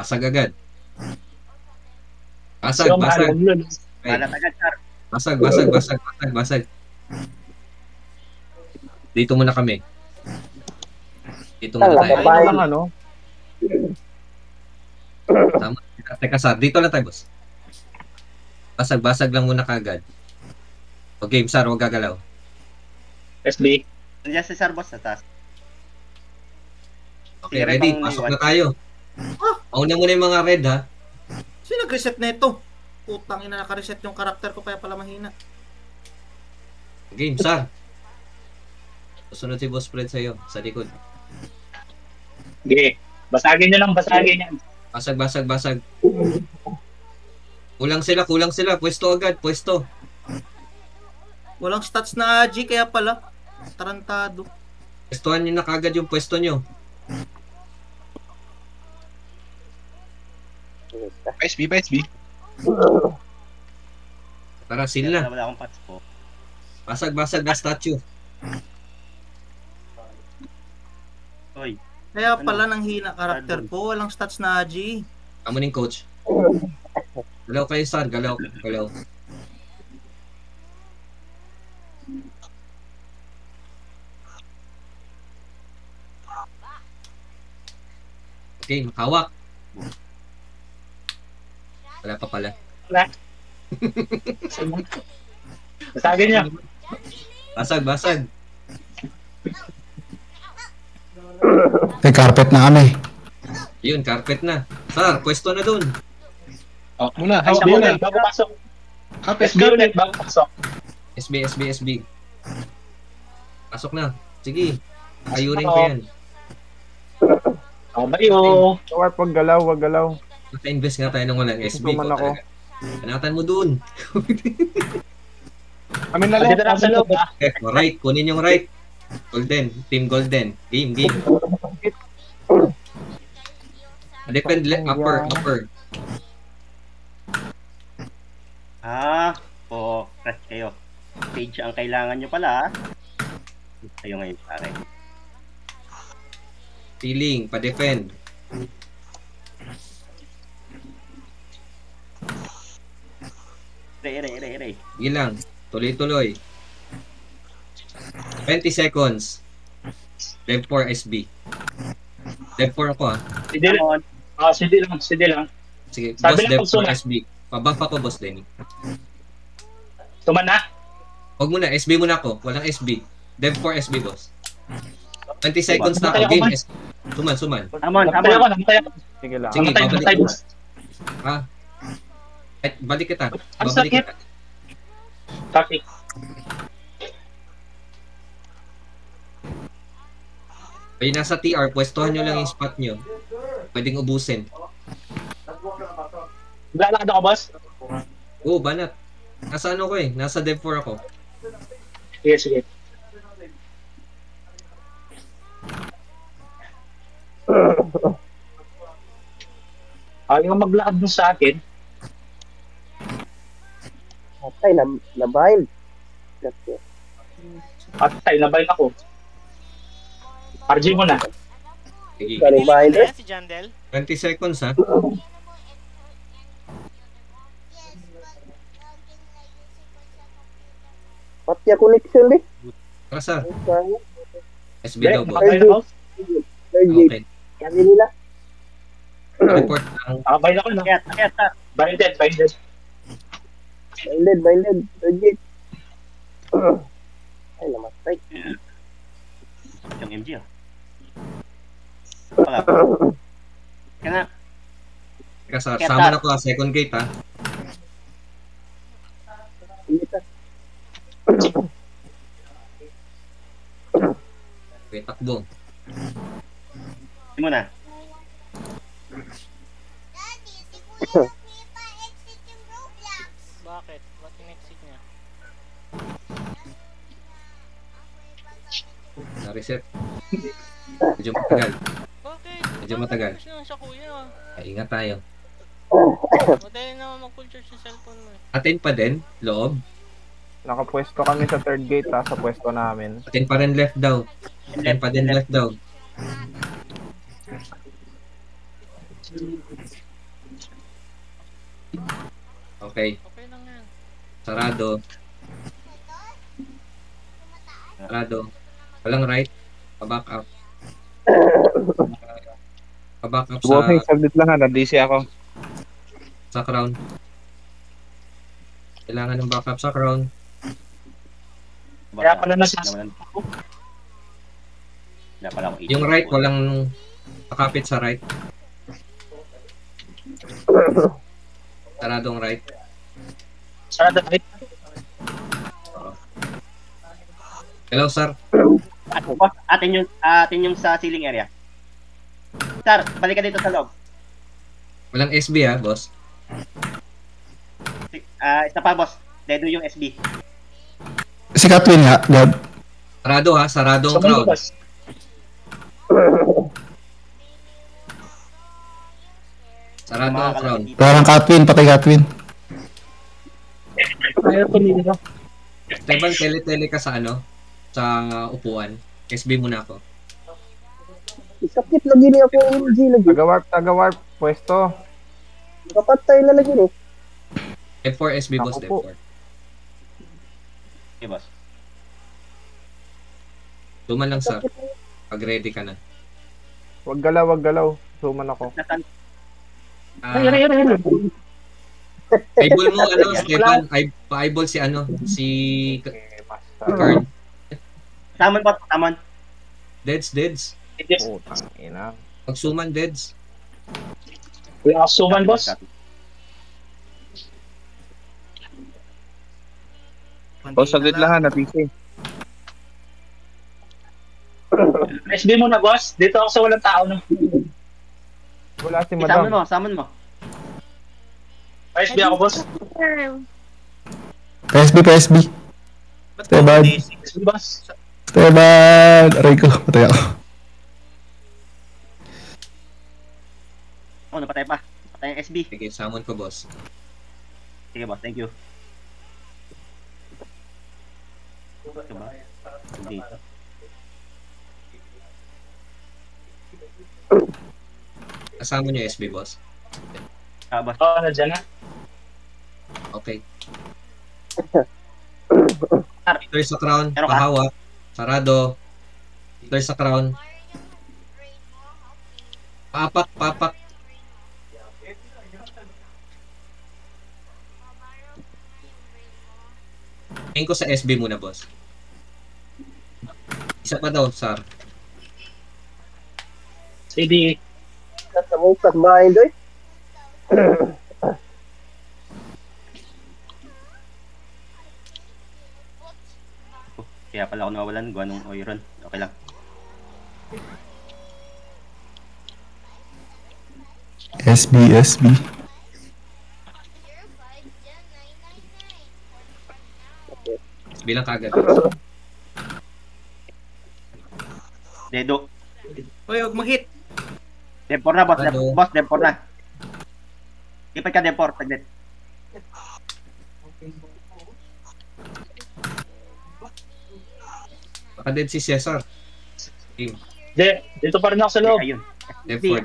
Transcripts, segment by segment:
Basag agad. Basag. Balat agad, sir. Basag. Dito muna kami. Dito muna tayo. Ayun lang ano. Tama. Teka, Sar. Dito lang tayo, boss. Basag lang muna kagad. O game, Sar. Huwag gagalaw. SB. Nandiyan si sir, boss, sa taas. Okay, ready. Pasok na tayo. Mauna muna yung mga red, ha? Sino nag-reset na ito? Putang ina, naka-reset yung karakter ko kaya pala mahina. Game, Sar. Susunod si Boss Fred sa'yo. Sa likod. Okay. Basagin nyo lang, basagin yan. Basag. Kulang sila. Pwesto agad, pwesto. Walang stats na G kaya pala. Tarantado. Pwestuhan nyo na kagad yung pwesto nyo. Pa SB. Tara, seal na. Wala akong pats po. Basag na statue. Oy. Kaya pala nang hina karakter ko. Walang stats na G. Amo ning coach. Galaw kayo, Sar. Galaw. Okay, hawak. Wala pa pala. Wala. Basagin nyo. Basag. May carpet na kami. Yun, carpet na. Sar, pwesto na dun. Hawak muna. SB ulit, bago pasok. SB ulit, bago pasok. SB. Pasok na. Sige. Ayunin ko yan. Bayo. Warp, wag galaw. Naka-invest nga tayo ng walang SB ko Gusto man ako. talaga. Panatan mo dun. Amin na Dito lang. na sa loob, ha? Right. Kunin yung right. Golden. Team Golden. Game. Depend upper. Fresh kayo. Page ang kailangan nyo pala, ha? Kayo ngayon sa akin. Feeling, pa-defend. Ray. Gilang. Tuloy. 20 seconds. Dev 4 SB. Dev 4 ako, ha. CD lang. Sige, Sabi boss lang Dev kung 4 suma. SB. Pabuff ako, boss Denny. Tuman na. Huwag muna, SB muna ako. Walang SB. Dev 4 SB, boss. 20 seconds na ako. Namatay ako, Game. man. Suman. Namatay ako. Sige lang. Sige, Namatay, babalik. boss. Ha? Balik kita. Ang Babalik sakit. kita. Copy. Ay, nasa TR, pwestuhan nyo lang yung spot nyo. Pwedeng ubusin. Lalakad ako, boss. Oo, banat. Nasa ano ko eh. Nasa Dev 4 ako. Sige. Yung maglakad mo sa akin. Patay, nabayil. Patay, nabayil ako. RG mo na. Sige. Nabayil. Si Jandel? 20 seconds ha. Patya connection deh. Tara sir. SB Hindi, daw boss. nabayil ako. Okay. Kami nila. Report lang. Bayil ako na. Kaya, Bayil dead. Bailed. Legit. Ay, namatay. yung MG, oh. Wala. Kaya nga. Teka sir, sama na ko ha. Second gate ha. Okay, takbo. Hindi mo na. Bakit? Ba't in-exit niya? Na-reset. Medyo matagal. Bakit? Medyo matagal. Push na siya kuya. Ay, ingat tayo. Madali naman mag-full charge yung cellphone mo. Atin pa din, loob. Nakapwesto kami sa third gate ha, sa pwesto namin. Atin pa rin left daw. Atin pa din left daw. Okay. Okay lang yan. Sarado. Sarado. Walang right. Pa-back up. Pa-back up Bossing, saglit lang ha. Na-DC ako. sa crown. Kailangan ng backup sa crown. Kaya pala nasa... Wala pala akong Yung right, walang pakapit sa right. Saradong right. Sarado right. Hello, sir. Atin yung sa ceiling area. Sir, balik ka dito sa loob. Walang SB ha, boss. Isa pa, boss. Dedo yung SB. Si Katwin nga, God. Sarado ha, sarado ang So, crowd. boss. Sarado ang crowd. Parang Katwin, patay Katwin. Ayaw tumili ka. Teban, tele-tele ka sa ano? Sa upuan. SB muna ako. Sakit lagi niya ako MG lagi. Taga-warp. Pwesto. Kapatay na lagi no. F4 SB boss, Ako po. F4. Okay, boss. Tuman lang, sir. Pag ready ka na. Wag galaw. Suman ako. Eyeball mo, ano, Stefan. Pa-eyeball si ano, si Okay, basta. Card. Tamon, boss. Tamon. Deads. Putang ina. Pag-suman, Deads. Wala ka suman, boss. Boss, saglit lang ha. Na-PC. SB mo na, boss. Dito ako sa walang tao. No? Wala si Summon madam. mo, summon mo. SB ako, boss. PSB. Ba't Stay bad. SB, boss. Esteban! Aray ko, patay ako. Oh, napatay pa. Patay ang SB. Sige, summon ko, boss. Sige, boss. Thank you. Diba? Dito. Kasama niyo SB, boss. Boss. Oo, nandiyan na. Okay. Peter sa crown, Meron ka? pahawak. Sarado. Peter sa crown. Papak. Tingin ko sa SB muna, boss. Isa pa daw, sir. CD. Sa mukas mind eh. Kaya pala ako nawawalan. Gawa nung Oyron. Okay lang. SB. SB lang kagad. Dedo. Hoy, huwag mong hit. Dempor na, boss. Ano? Boss, Dempor na. Ipad ka, Dempor. Taglit. Baka dead si Cesar. Team. Dito pa rin ako sa loob. Ayun. Dev4.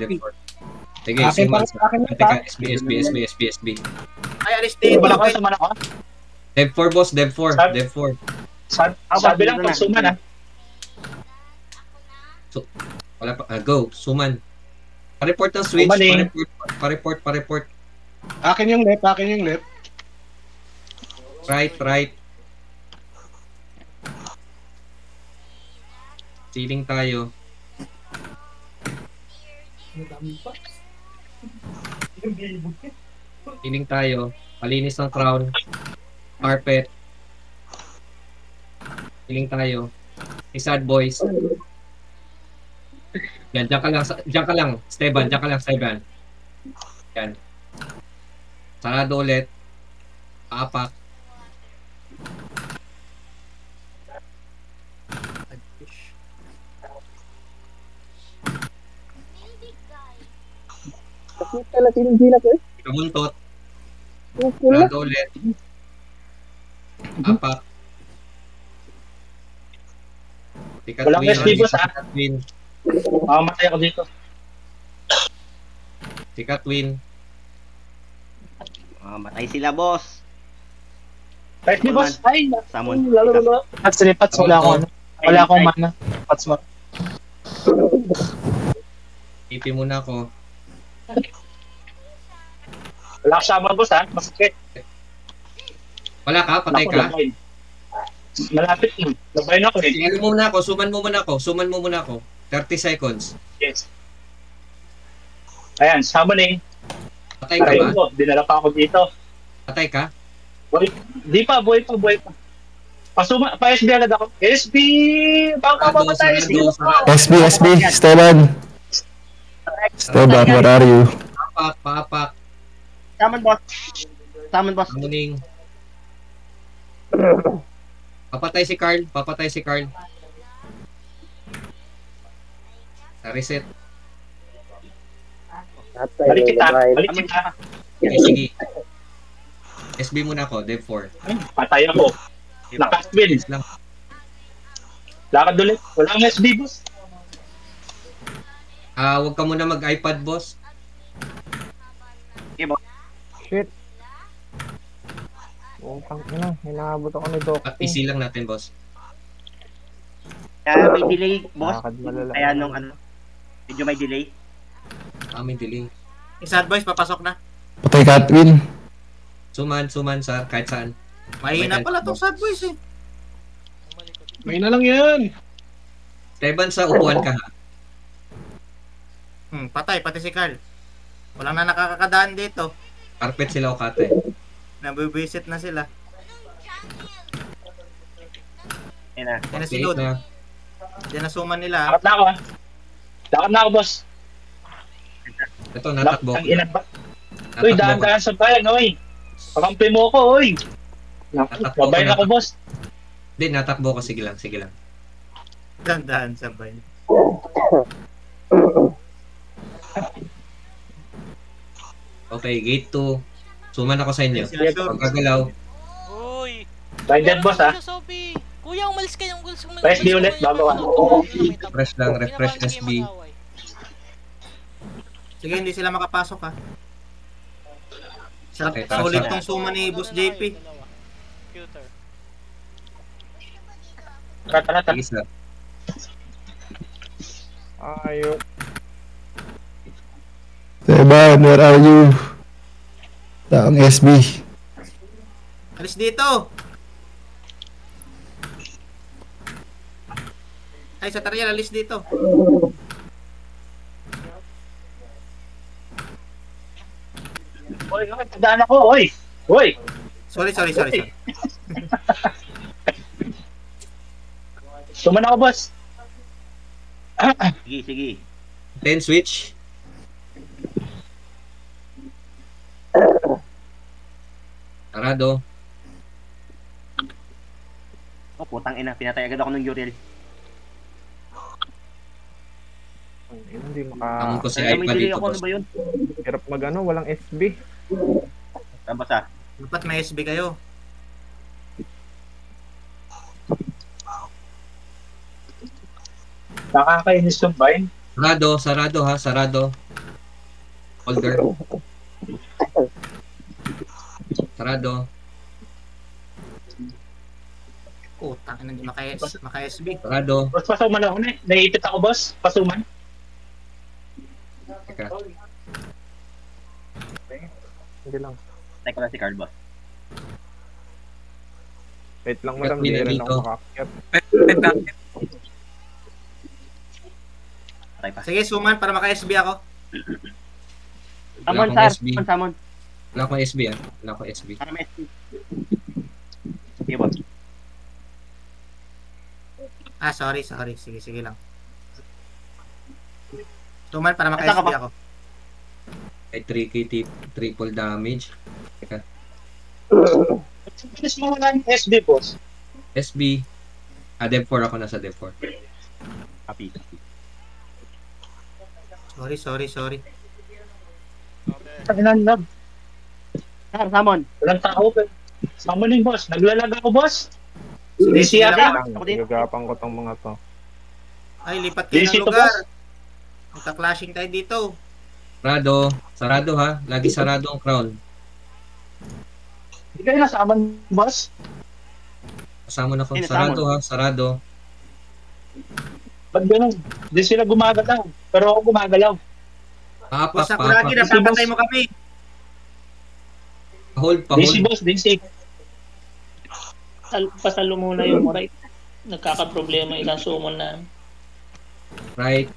Sige, Akin suman. pa, akin na Teka, pa. SB. Ay, alis dito. Wala ko suman ako. Dev4, boss. Dev4. Sab- Dev4. Sabi lang pag suman, ha. Wala pa. Go. Suman. Pa-report ng switch. Suman Pa-report. Akin yung left. Right. Ceiling tayo. Ceiling tayo. Malinis ng crown. Carpet. Ceiling tayo. Sad boys. Yan, diyan ka lang, Esteban. Yan. Sarado ulit. Paapak. Sakit talaga sinigila ko eh. Kamuntot. Yung pula. Sarado ulit. Paapak. Walang SB, boss, ha? Katwin. Makamatay ako dito. Si Katwin. Matay sila, boss. PSB, boss. Ay, Summon. lalo. Pats, wala akong ano. Wala akong mana. Pats mo. TP muna ako. Wala akong summon, boss, ha? Masakit. Wala ka? Patay Naku, ka? labayin. Malapit na. Labayin ako eh. Ano mo muna ako? Suman mo muna ako. 30 seconds. Yes. Ayan, summoning. Patay ka Aray ba? mo, dinala pa ako dito. Patay ka? Di pa, buhay pa. Pa-SB agad ako. SB! Baka mamatay, SB! SB, Esteban. Esteban, where are you? Paapak. Summon, boss. Summoning. Papatay si Carl. Reset. Balik kita. Okay, sige. SB muna ako, Dev 4. Patay ako. Nakasbin. Lang. Lakad ulit. Wala ang SB, boss. Huwag ka muna mag-iPad, boss. Shit. Utang ina, hinahabot ako ni Doc. At PC lang natin, boss. Kaya may delay, boss. Lakad malala. Kaya nung medyo may delay. May delay. Sad boys, papasok na. Patay Katwin. Suman, sir. Kahit saan. Mahina pala tong sad boys eh. May na lang yan. Esteban, sa upuan ka, ha? Patay, pati si Carl. Walang na nakakadaan dito. Carpet sila o kate. Nabibisit na sila. Ayun na. Yan na si Okay Lod. na. Yan na suman nila. Lakad na ako, ha. Lakad na ako, boss. Ito, natakbo. Ang ina ba? Uy, dahan-dahan sa bayan, oy. Pakampi mo ako, oy. Natakbo Babayin ako, boss. Hindi, natakbo ko. Sige lang. Dandahan sabay. Okay, gate 2. Suman ako sa inyo. Sila sure. Pag gagalaw, Uy! Bayan dyan, boss, ha. Sophie! Kuya, umalis ka yung guls. Press di ulit, bago ka. refresh lang, refresh SB. Sige, hindi sila makapasok ha. Okay, tara, Solid tara. tong suman ni Boss JP. Computer. Tara. Sige, sir. Ayun. Esteban, where are you? Taong SB. Alis dito! Ay, sa Tariel, alis dito. Oy, tandaan ako, oy. Oy. Sorry. Suman ako, boss. Sige. 10 switch. Sarado. Oh, putang ina. Pinatay agad ako ng Uriel. Hindi Tamon ko si Kaya may iPad delay dito, ako. Ano boss. ba yun? Hirap walang SB. Tapos ah. Dapat may SB kayo. Nakakainis yung vine. Sarado ha, sarado. Holder. Sarado. Oh, tangin na maka-SB. Sarado. Boss, pasuman ako na. Naiipit ako, boss. Pasuman. Teka. Hindi lang. Tay ko lang si Carl, boss. Wait lang madam, Hindi hindi na rin dito. ako makakyat. Patay pa. Sige, suman para maka-SB ako. Summon, akong sir. SB. Summon. Wala akong SB ah. Wala akong SB. Para may SB. Sige, boss. Ah, sorry. Sige lang. Suman para Asa ka maka-SB ba? ako. Ay 3k triple damage. Teka. Bilis mo wala yung SB, boss. SB. Dev 4 ako, nasa Dev 4. Happy. Sorry. Taginan lang. Sir, summon. Walang tao, pero. Summoning, boss. Naglalag ako, boss. Sige, Busy sige ako. Ako din. Gagapang ko tong mga to. Ay, lipat kayo Busy ng to, lugar. boss. Magka-clashing tayo dito. Sarado ha. Lagi sarado ang crown. Hindi kayo nasaman, boss? Kasama na ko. Sino Sarado ha. Sarado. Ba't ganun? Hindi sila gumagalaw. Pero ako gumagalaw. Paapak, Boss Sakuragi, paapak. napapatay mo kami. Hold, DC pa-hold. boss, DC. Pasalo muna yung right. Nagkakaproblema ilang summon na. Right.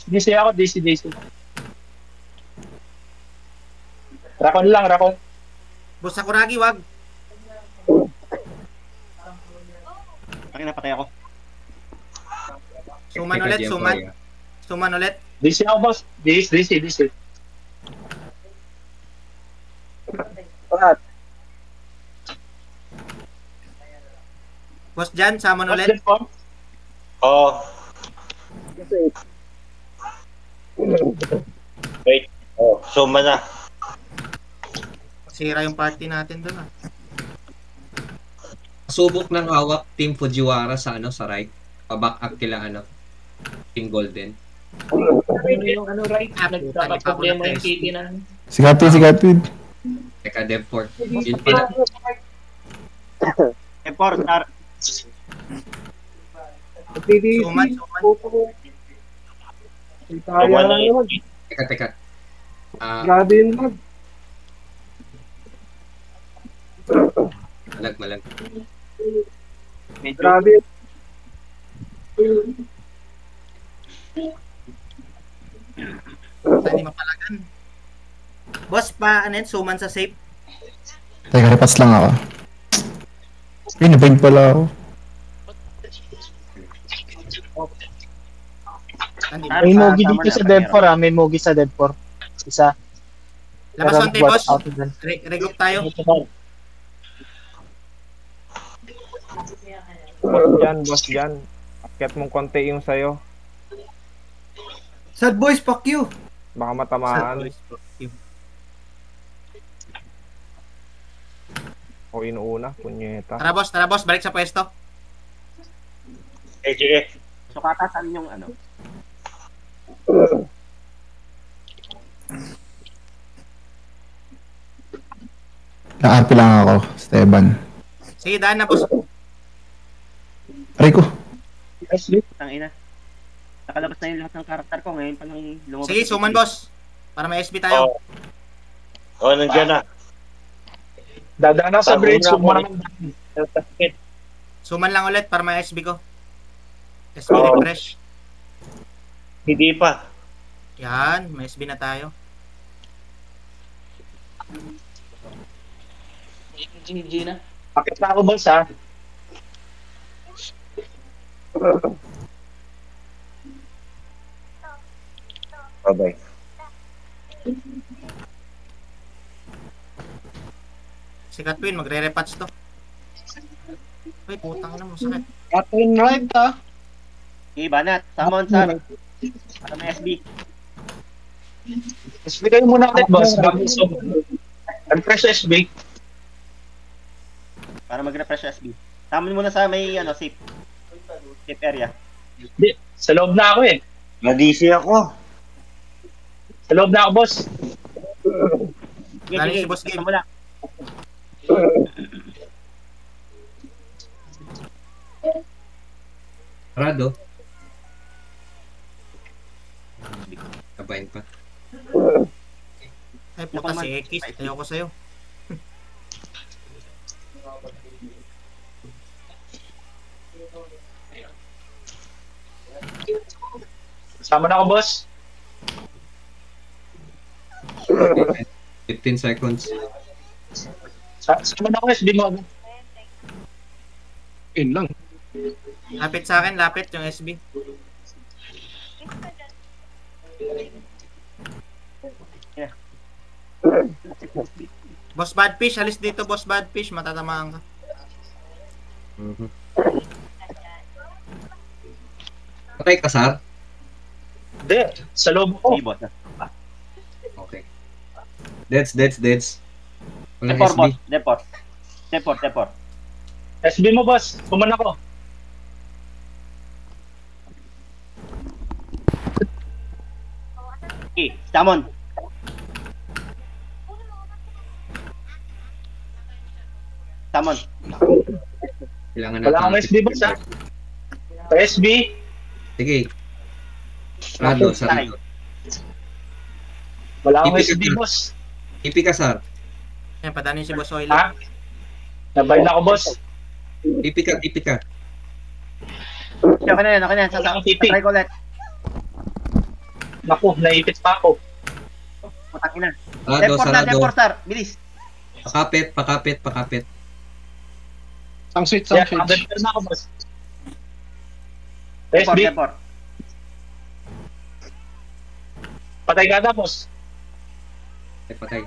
DC ako, DC. Rakon lang, rakon. Boss Sakuragi, wag. Akin na, patay ako. Suman Teka, ulit, Jempoy, suman. ah. Suman ulit. DC ako, boss. DC. Pat. Boss Jan, suman Boss, ulit. dead form. Oo. Kasi, Wait. Oh, suma na. Sira yung party natin doon ah. Subok ng hawak Team Fujiwara sa sa right. Pa-back up kila Team Golden. Ano yung right? Ah, Nagkakaproblema yung kitty na. Si Katwin. Teka, Devport. Yun pala. F4, star. Suman. Suma na yun. Teka. grabe yun mag. Malag. Medyo. Grabe. Hindi mapalagan. Boss, suman sa safe. Teka, repas lang ako. Nabind pala ako. May mogi dito sa Dead4 ah. May mogi sa Dead4. Isa. Labas konti, boss. Regroup tayo. Boss dyan. Akyat mong konti yung sayo. Sad boys, fuck you. Baka Sad matamaan. boys, fuck you. O inuuna, punyeta. Tara boss, balik sa pwesto. Sige. Sukata, saan yung Na-RP lang ako, Esteban. Sige, daan na boss. Aray ko. Tangina. Nakalabas na yung lahat ng karakter ko. Ngayon pa lang lumabas. Sige, suman boss. Para may SB tayo. Oh, nandiyan na. Dadaan ako sa bridge. Tago na Suma ako. naman. Suman lang ulit para may SB ko. SB refresh. Hindi pa. Yan, may SB na tayo. GG na. Pakit na ako, boss ha. Bye-bye. Si Katwin, magre-repatch to. Ay, putang na mo, sakit. Catherine right ha. Okay, banat. Summon, sir. Para may SB. SB kayo muna ulit, boss. Bago summon. Refresh SB. Para mag-refresh SB. Summon muna sa may safe. Safe area. Hindi. Sa loob na ako eh. Nag-DC ako. Sa loob na ako, boss. Sige, Galing sige. si Boss Game. Gusto mo lang. Sarado. Kabayin pa. Ay, puta si X. Ayoko sa'yo. Sama na ako, boss. 15 seconds. Sama na ako, SB mo. Yun lang. Lapit sa akin, lapit yung SB. Boss Badfish, alis dito, Boss Badfish. Matatamaan ka. Patay ka, Sar? Hindi. Sa loob ko. Sige, boss. Okay. Deads. Walang Deport, SB. boss. Deport. SB mo, boss. Kuman ako. Okay, summon. Tamon. Kailangan Wala natin. akong SB boss ha. Sa SB. Sige. Sarado, sarado. Wala akong Ipik SB ka. boss. Ipi ka, Sar. Yan, padanin si Boss Oil. Ha? Nabay na ako boss. Ipi ka, ipi ka. Okay na yan, okay na yan. Wala akong tipi. Try ko ulit. Naku, naipit pa ako. Putang ina. Sarado, Deport na, sarado. deport star. Bilis. Pakapit, pakapit, pakapit. Ang switch, Yeah, ang switch. update na ako boss. Deport, SB. deport. Patay ka na boss. Ay, patay.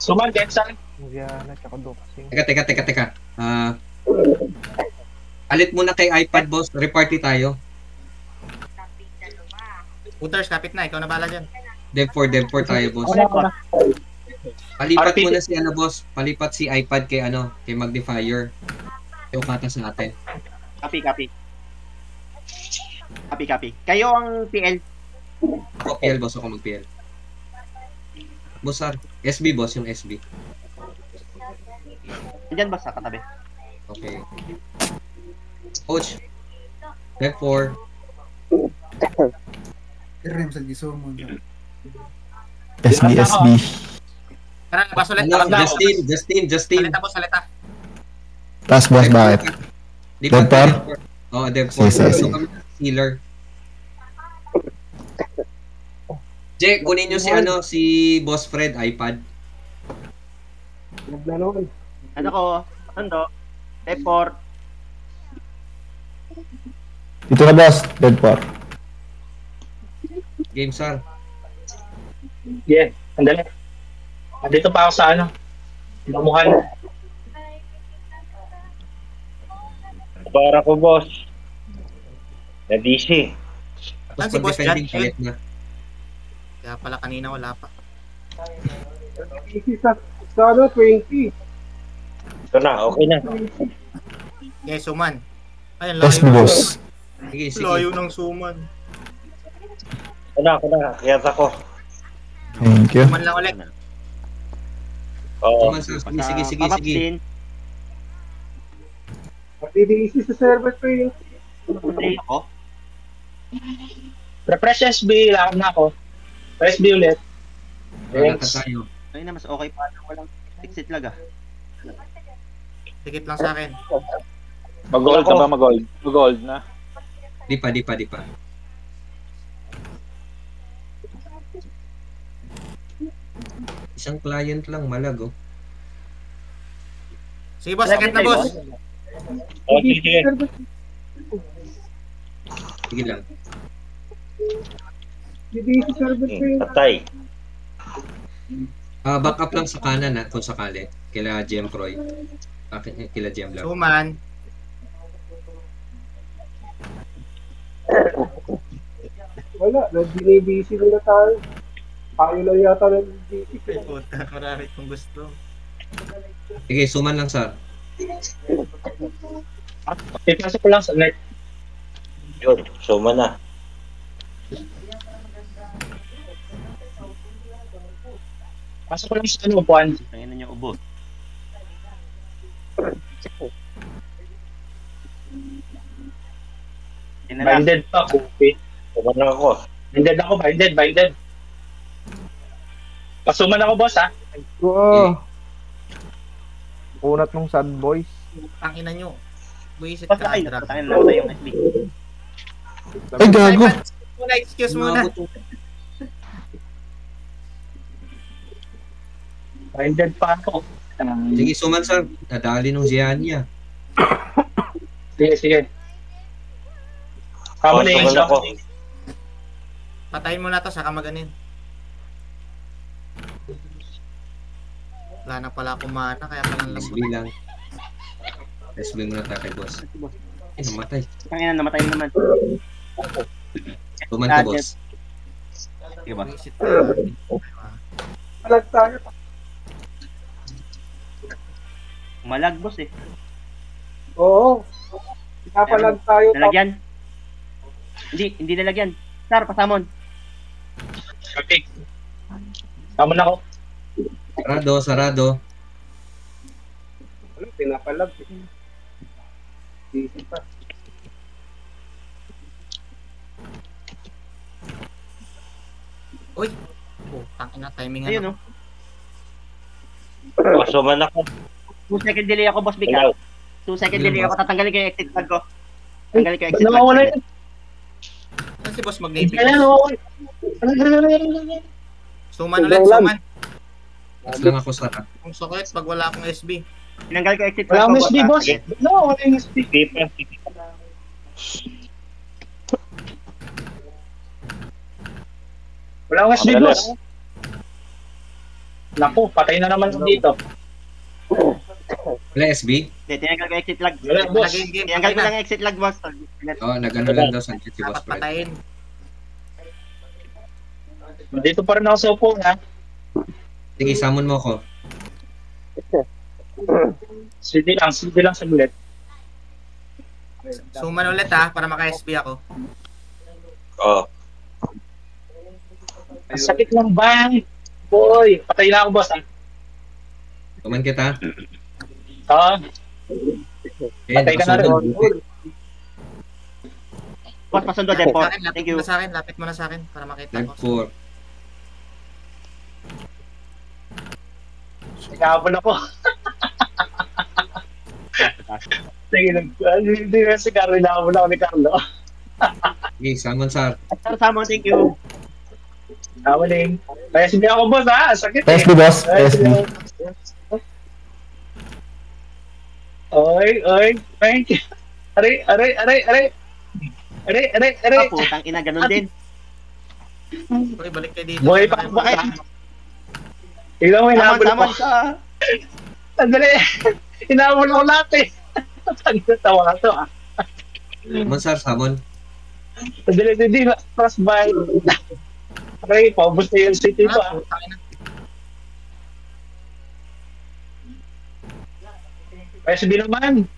Suman, kahit saan. Indiana, tsaka Doxing. Teka. Alit muna kay iPad, boss. Reparty tayo. Hooters, kapit na. Ikaw na bala dyan. Dev 4 tayo, boss. Deport. Palipat RPD. muna si ano, boss. Palipat si iPad kay ano, kay Magnifier. Yung kata sa atin. Copy. Kayo ang PL. Ako PL, boss. Ako mag-PL. Boss, Sar. SB, boss. Yung SB. Diyan ba sa katabi? Okay. Coach. Dev 4. SB. Tara, labas ulit. Ano, Labas na. Justin. Salita, boss, salita. Taas boss, bakit? Di ba? Dev 4? Oo, Dev 4. Sige. So kami healer. Jay, kunin nyo si ano, si Boss Fred, iPad. Ano ko? Ando. Deport. Dito na boss, Dev 4. Game, Sar. Yeah, andali. Andito pa ako sa ano. Damuhan. Para ko, boss. Na-DC. Tapos Si pag Boss defending John, palit na. Kaya pala kanina wala pa. Sana 20. Ito na, okay na. Yes, Suman. Ay, ang SB layo. boss. Sige, sige. Layo ng Suman. Ito na. Kiyat ako. Thank you. Suman lang ulit. Oo. Sige, sige. Papap din. Pag-DDC sa server 20. Play ako. Refresh SB, lakad na ako. SB ulit. Wala Thanks. tayo. Ay na, mas okay pa. Walang exit lag ah. Tikit lang sa akin. Mag-gold na ba? Mag-gold na. Di pa. Isang client lang, malag, oh. Sige, boss. Sakit na, boss. Sige. Sige lang. DDC server 20. Patay. Back up lang sa kanan, ha, kung sakali. Kila GM Croy. Kila GM lang. Suman. Wala, nag-DDC na tayo. Tayo lang yata nag-DDC. Ay, puta. Marami kong gusto. Sige, suman lang, Sar. Ipasok ko lang sa net. Yun, suma na. Pasok ko lang sa ano, upuan. Tingnan niyo ubo. Tinala. Binded pa, kupi. Suma na ako. Binded. Pasuman ako, boss, ha? Oo. Unat nung sad boys. Tangina nyo. Buisit Basta ka, kayo. Andra. Patayin lang tayo yung SB. Ay, gago. Muna, excuse muna. Binded pa ako. Sige, suman, Sar. Nadali nung Ziania. Sige. Kamo na Suma na ako. Patayin mo na to, saka maganin. Wala na pala akong mana, kaya palang SB lambot. lang. SB muna tayo kay boss. Ay, namatay. Tangina, namatay naman. Suman ko, boss. Sige ba? Buisit ka. Malag tayo. Malag boss eh. Oo. Pinapalag tayo. Nalagyan. Hindi nalagyan. Star, pasamon. Okay. Kamo na ako. Sarado. Pinapalag. Easy pa. Uy! Putang ina, timing Ayun, ano. no? Suman ako. 2 second delay ako, boss Big. Hello. 2 second delay ako. Tatanggalin ko yung exit flag ko. Tanggalin ko yung exit flag. Nawawala yun. Ano si Boss Magnific? Ayan, nawawala. Suman ulit, suman. Mas lang ako sa Ang sakit pag wala akong SB. Tinanggal ko yung exit flag Wala ko, akong SB, boss. Sige. Nawawala yung SB. Hindi pa. Wala akong SB, boss. Naku, patay na naman dito. Wala SB? Hindi, tinanggal ko yung exit flag. Wala, boss. Lagay yung game. Tinanggal ko lang yung exit flag, boss. Oo, nagano lang daw sa si Boss Dapat Fred. patayin. Dito pa rin ako sa upo, ha? Sige, summon mo ko. CD lang saglit. Suman ulit ha, para maka-SB ako. Oh. Ang sakit ng bang. Boy, patay na ako, boss, ha? Tuman kita. Patay ka na rin. Boss, pasundo, depot. Lapit Thank you. mo na sa akin, lapit mo na sa akin para makita Left ko. 4. Nagkabon ako. Sige, hindi na si Carlo. Nagkabon ako ni Carlo. Okay, summon sir. Sir Samon, thank you. Kawaling. Kaya hindi ako, boss, ha? Sakit, eh. SB boss, SB. Oy. Thank you. Aray. Ah, putang ina, ganun din. Uy, balik kayo dito. Buhay pa. Tignan mo, hinabol ako. Samon sa... Sandali. Hinabol ako lahat, eh. Tawa ka to, ah. Summon sir, summon. Sandali. Cross by. Aray, paubos na yung city to, ah. SB naman.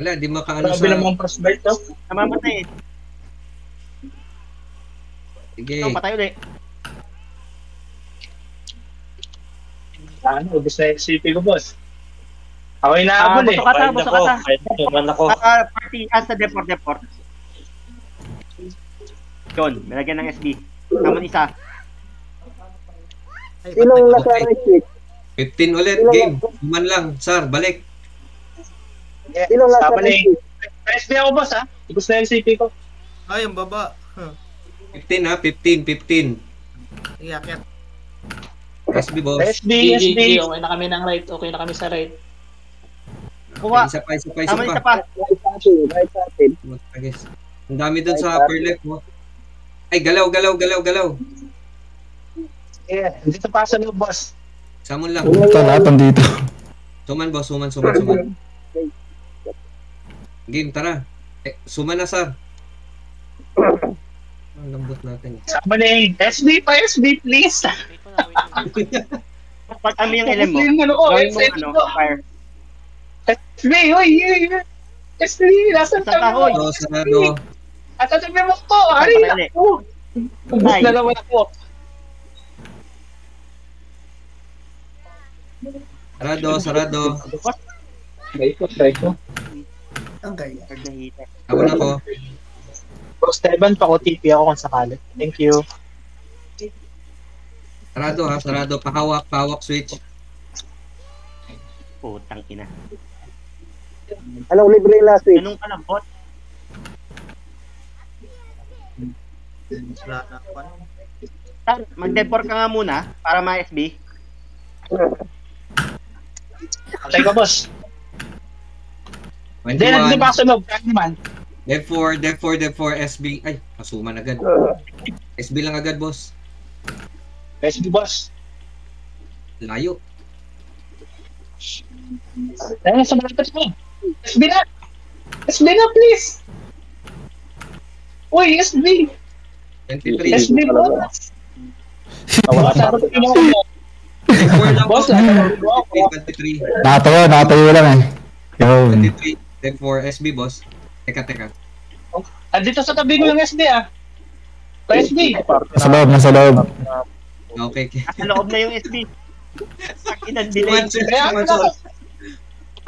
Wala, di makaano Grabe sa... naman cross by to. Namamatay. Sige. Ito, patay ulit. Ano, ubos na yung city ko, boss. Ako inaabol, eh. Buto ka ta. Suman ako. Party sa deport. Yun, nalagyan ng SB. Samon isa. Ay, Sinong ba't nasa right click? 15 ulit, game. Tuman lang. Sir, balik. Sinong nasa Tama na right eh. click? SB ako, boss, ha? Ubos na yung city ko. Ay, ang baba. 15 ha, 15. Iyakyat. SB boss. SB. Okay na kami ng right. Okay na kami sa right. Kuha. Isa pa. Samon isa pa. Right sa atin. Guys. Ang dami dun sa upper left mo. Ay, galaw. Yeah, dito pa sa loob, boss. Summon lang. Ito lahat nandito. Suman boss, suman. Game, tara. Suman na sir. Ang lambot natin. Sama na eh. SB, please. Wait ko na. Pag kami yung LM mo, Ano ko, gawin mo SB ano, ko. fire. SB, uy. SB, nasan Sa ka mo? tahoy. Sarado. At sabi mo ko, ari Patay ulit. ako. Ubus na naman ako. Sarado. Try ko. Ako na ko. Bro, Esteban, pa-OTP ako kung sakali. Thank you. Sarado. Pahawak switch. Putang ina. Anong libre last week? Ganun ka lang, bot. Wala na ako. Mag-deport ka nga muna para ma-SB. Patay ka, boss. Hindi, nandito 21. pa sa loob. Kaya naman. Dev 4, SB. Ay, kasuman agad. SB lang agad, boss. SB, boss. Layo. Dahil sa malapit mo. SB na! SB na, please! Uy, SB! 23. SB, boss! Wala sa akin mo. Dev 4 lang, boss. Boss, nagkakaroon ako. 23. Nakatayo lang eh. Yun. 23. Dev 4, SB, boss. Teka. Andito sa tabi ko yung SB, ah. SB! Nasa loob. Okay. Nasa loob na yung SB. Sakin ang delay. Suman, sir.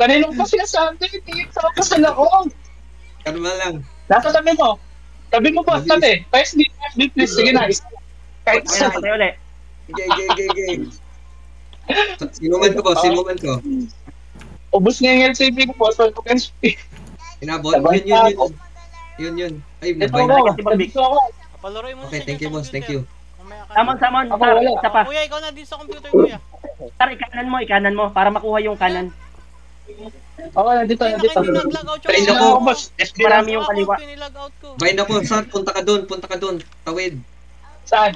Kaninong pa sinasabi? Tingin ako. Kalma lang. Nasa tabi mo. Tabi mo boss, tabi. PSD, please. Sige na. Kahit Ayun, patay ulit. Gay. Sinuman ko, boss. Sinuman ko. ubos nga yung LCP ko boss. Wala ko SP. Inabot. Yun. Ay, Ito nabay na. ako. Dito ako. Papaluroy mo na Okay, siya thank you, dyan sa boss. Thank you. computer. Mamaya ka na. Samon. Ako, Sar, wala. isa pa. Kuya, ikaw na din sa computer, kuya. Sar, ikanan mo. Para makuha yung kanan. Ako, nandito. Hindi nag-log out Train yung ako, boss. SP lang. Marami yung kaliwa. Pinilog out ko. Bind ako, Sar. Punta ka doon. Tawid. Saan?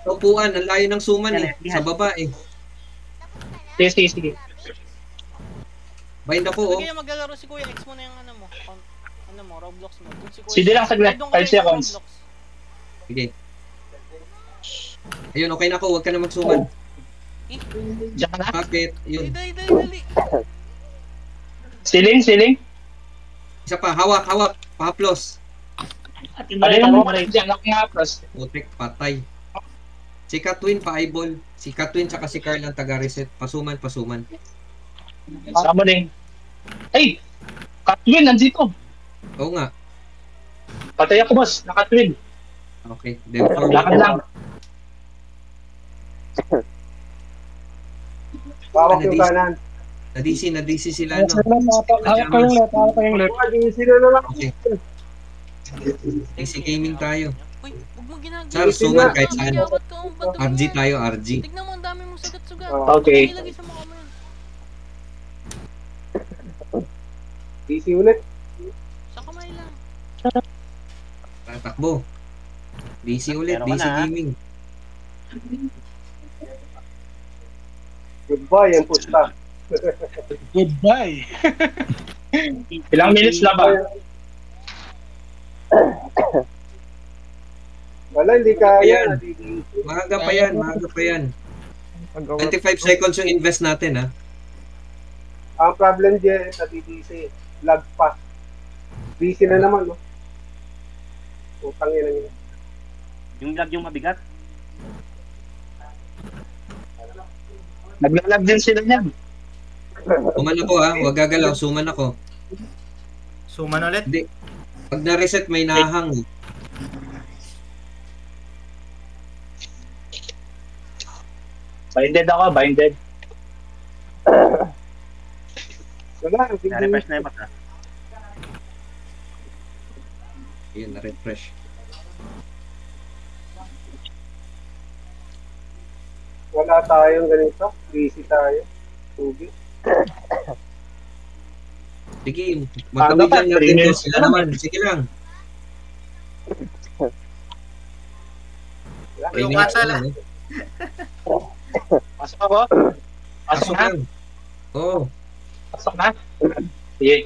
Upuan. Ang layo ng suman Yan, eh. yan. Sa baba eh. Sige. Bind ako, oh. Sige, maglalaro si kuya. X mo na yung ano mo. Ano mo, Roblox mo. Dun si kuya. Sige lang, saglit. Doon kayo 5 sa seconds. Roblox. Sige. Ayun, okay na ako. Huwag ka na magsuman. Diyan ka na. Bakit? Yun. Dali. Siling. Isa pa. Hawak. Pahaplos. Ano yung diyan ako nga, plus. Putik, patay. Si Katwin, pa-eyeball. Si Katwin, tsaka si Carl ang taga-reset. Pasuman. Summoning. Ay! Katwin, nandito. Oo nga. Patay ako, boss. Nakatwin. Okay. Then for Lakad lang. Bawak yung kanan. Na-DC sila, no? Hawak ko yung left. Sino na lang. Okay. DC gaming tayo. Uy, huwag mo ginagawa. Sir, suman kahit saan. Ba't ka ang bato RG yan? tayo, RG. Tignan mo, ang dami mong sagat-sugat. Okay. Ilagay sa mukha mo yan. DC ulit. Sa kamay lang. Tatakbo. DC ulit, Meron ka DC na. gaming. Goodbye, ang pusta. Goodbye. Ilang minutes na ba? Wala, hindi kaya. Ayan. Maaga pa yan. 25 seconds yung invest natin, ha? Ang problem dyan sa DDC, lag pa. Busy na naman, no? Utang yan ang Yung lag yung mabigat. Naglalag din sila niyan. Suman ako, ha? Huwag gagalaw, suman ako. Suman ulit. Hindi. Pag na-reset, may nahang. Binded ako. wala, hindi. Na-refresh na yung basta. Ayun, na-refresh. Wala tayong ganito. Busy tayo. Tubig. Sige, magkabigyan Ano ba? natin 3 to. minutes Sila na. naman, sige lang. Yung Training kasal, lang, eh. Pasok ako. Pasok Pasok na. lang. Oo. Pasok na. Sige.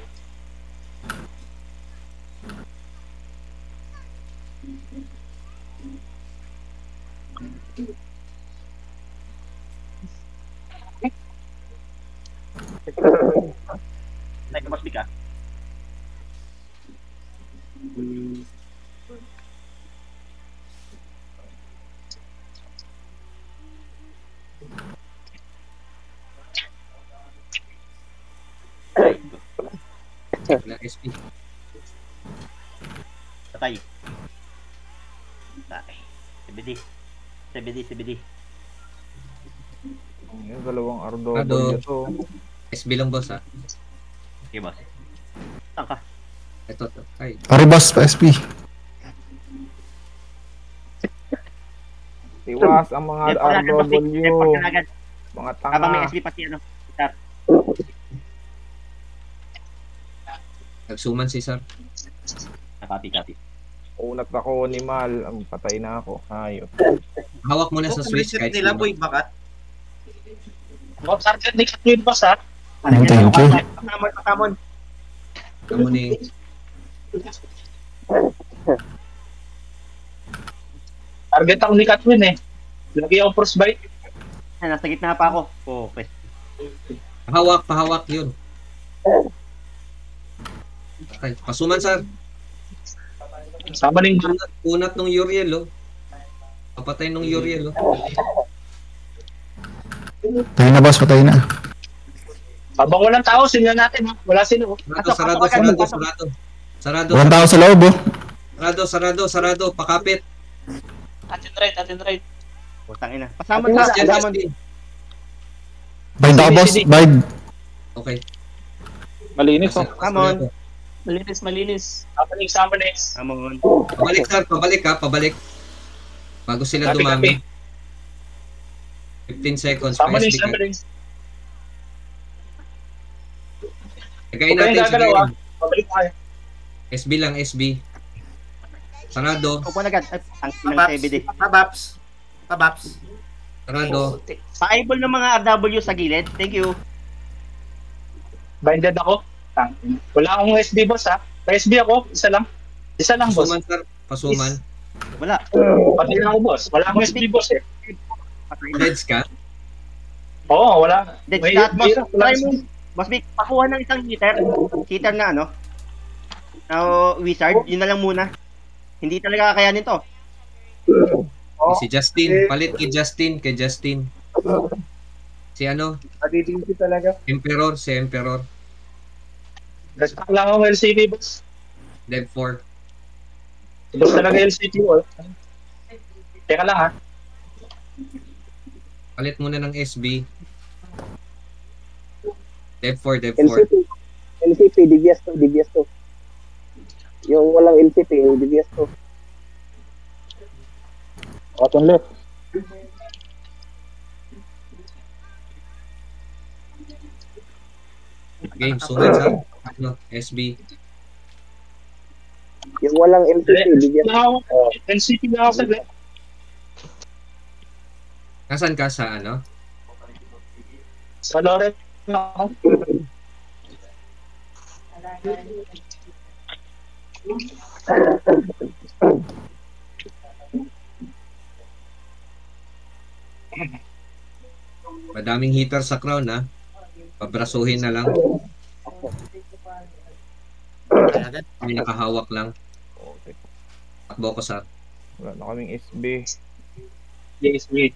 Nagkabas ka. Wala SP. Patay. Ay. CBD. Yung dalawang Ardo. Ardo. Ito. SB lang, boss, ha? Okay, boss. Saan ka? Ito. Ay. Sorry boss, pa SP. Tiwas ang mga Report agad, boss. RW. Report ka agad. Mga Habang may tanga. SB pati ano. Nagsuman si Sir. Copy. Unat ako ni Mal. Ang patay na ako. Hayop. Hawak mo na sa switch reset kahit nila, sino. boy, bakat. Bob Sargent, di Katwin, boss, ha? Thank you. Patamon. Kamu ni... Target ako ni Katwin, eh. Lagi ako frostbite. Ay, nasa gitna pa ako. Okay. Pahawak yun. Okay. Pasuman, Sir. Summoning. Unat nung Uriel, oh. Papatay nung Uriel, oh. Patay na boss, patay na. Habang walang tao, sinyan natin. Ha? Wala sino. Sarado. Walang tao sa loob, oh. Sarado. Pakapit. Atin right. Putang ina. Pasama na. Pasama din. Bind ako, boss. Bind. Okay. Malinis, oh. Come on. Malinis. Summoning. Come on. Pabalik, sir. Pabalik. Bago sila dumami. 15 seconds. Summoning. Tagayin natin. Pabalik tayo. SB lang, SB. Sarado. Upo na agad. Ang sinang CBD. Pabaps. Sarado. Pa-eyeball ng mga RW sa gilid. Thank you. Binded ako. Wala akong SB, boss, ha? May SB ako. Isa lang, boss. Pasuman, sir. Pasuman. Wala. Pati lang ako, boss. Wala akong SB, boss, eh. Deads ka? Oo, wala. Dead May stat, boss. hirap, wala. Try mo. Boss Vic, pakuha ng isang hitter. Hitter na ano? Na wizard. Yun na lang muna. Hindi talaga kakayanin to. Si Justin. Palit kay Justin. Si ano? Nadidisi talaga. Si Emperor. Respect lang ako LCT, boss. Dev 4. Boss talaga LCT, oh. Teka lang, ha? Palit muna ng SB. Dev 4. LCP, DBS to. Yung walang LCP, yung DBS to. Atin left. Game, sumat sa ano, SB. Yung walang LCP, DBS to. LCT na ako sa left. Nasaan ka sa ano? Sa Loren na ako. Madaming hitter sa crown, ha? Pabrasuhin na lang. May nakahawak lang. Takbo ko sa... Wala na kaming SB. Yes, wait.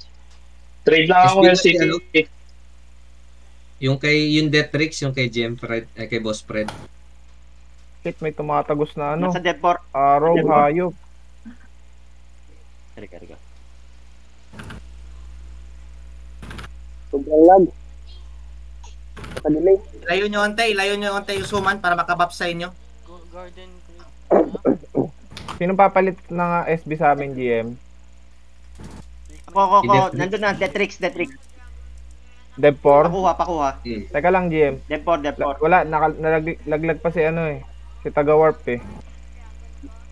Trade lang ako SB LCT. ano? Yung Deatrix, yung kay GM Fred, kay Boss Fred. Shit, may tumatagos na ano. Nasa dead 4. Araw, hayop. Riga. Sobrang lag. Nakadelay. Ilayo nyo onte yung suman para makabap sa inyo. Garden Grade. Sino papalit ng SB sa amin, GM? Ako. Nandun na. Deatrix. Dev 4? Pakuha. Teka lang, GM. Dead 4. Wala, nalaglag pa si ano eh. Si Taga-Warp eh.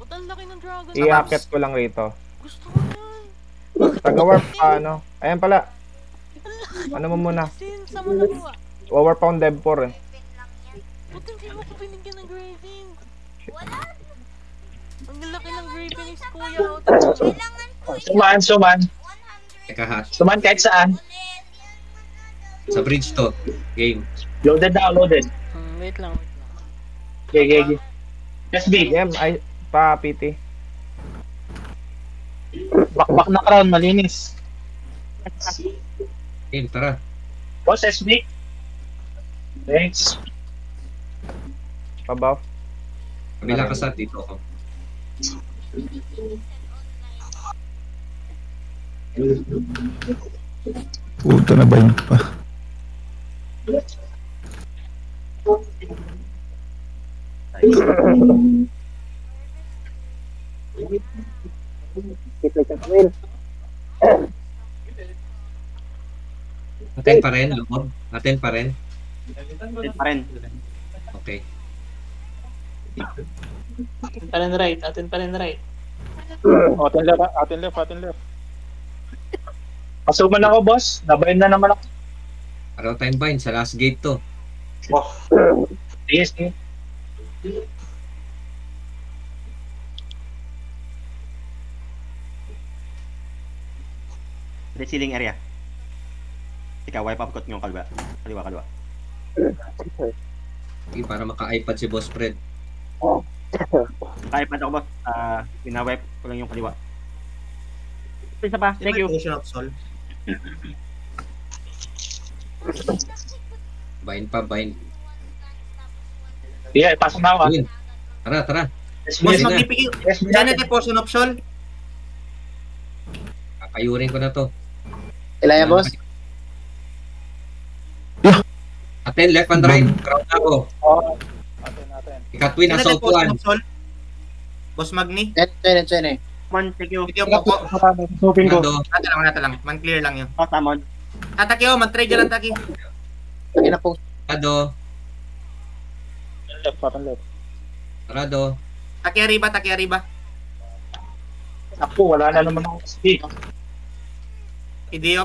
Putang laki ng dragon. I-akit ko lang rito. Gusto ko yan. Taga-Warp ano. Ayan pala. Ano mo muna? Sama na ko. Warp on Dev 4 eh. Putang hindi mo ko binigyan ng graving. Ang laki ng graving is kuya. Suman. Teka ha. Suman kahit saan. Sa bridge to. Game. Loaded. Wait lang. Okay. SB. GM, ay, pa PT. Bakbak na crown, malinis. Game, tara. Boss, SB. Thanks. Pa-buff. Kabila ka sa dito ako. Puta na bind pa. Kita Will. Atin pa rin, loob. Atin pa rin. Dead pa rin. Okay. Atin pa rin right. Atin left. Pasuman ako, boss. Nabayin na naman ako. Araw time bind sa last gate to. Yes. Resealing area. Ikaw, wipe up kot yung kaliwa. Kaliwa. Okay, para maka-iPad si Boss Fred. Kaya pa ako boss. Pina-wipe ko lang yung kaliwa. Isa pa. Thank you. Potion of Soul. Bind pa, bind. Yeah, pasok na ako. Yun. Tara. Boss, Sige na. magpipigil. Janet, potion option. Kakayurin ko na to. Ilaya, boss. Aten, left and right. Crown ako. Ikatwin na sa upuan. Boss Magni. Chene. Man, thank you. Video ko. Open ko. Nado. Nata lang. Man clear lang yun. Oh, tamon. Atake man trade lang taki. Lagi na po. Nado. Left. Sarado. Taki arriba. Ako, wala na naman ako speak. Pidio.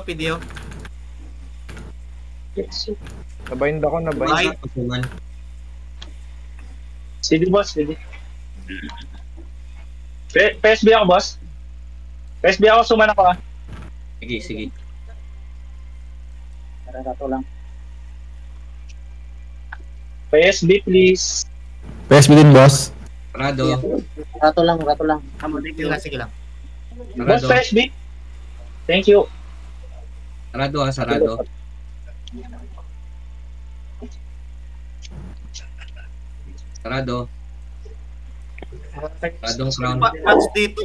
Nabind ako, nabind. Ay. Pasuman. Sige, boss. Sige. PSB ako, boss. PSB ako, suman ako, ah. Sige. Rato lang. PSB, please. PSB din, boss. Sarado. Rato lang. Tamon, thank you. Sige lang. Boss, Sarado. PSB. Thank you. Sarado ha, sarado. Sarado. Saradong crown. Patch dito.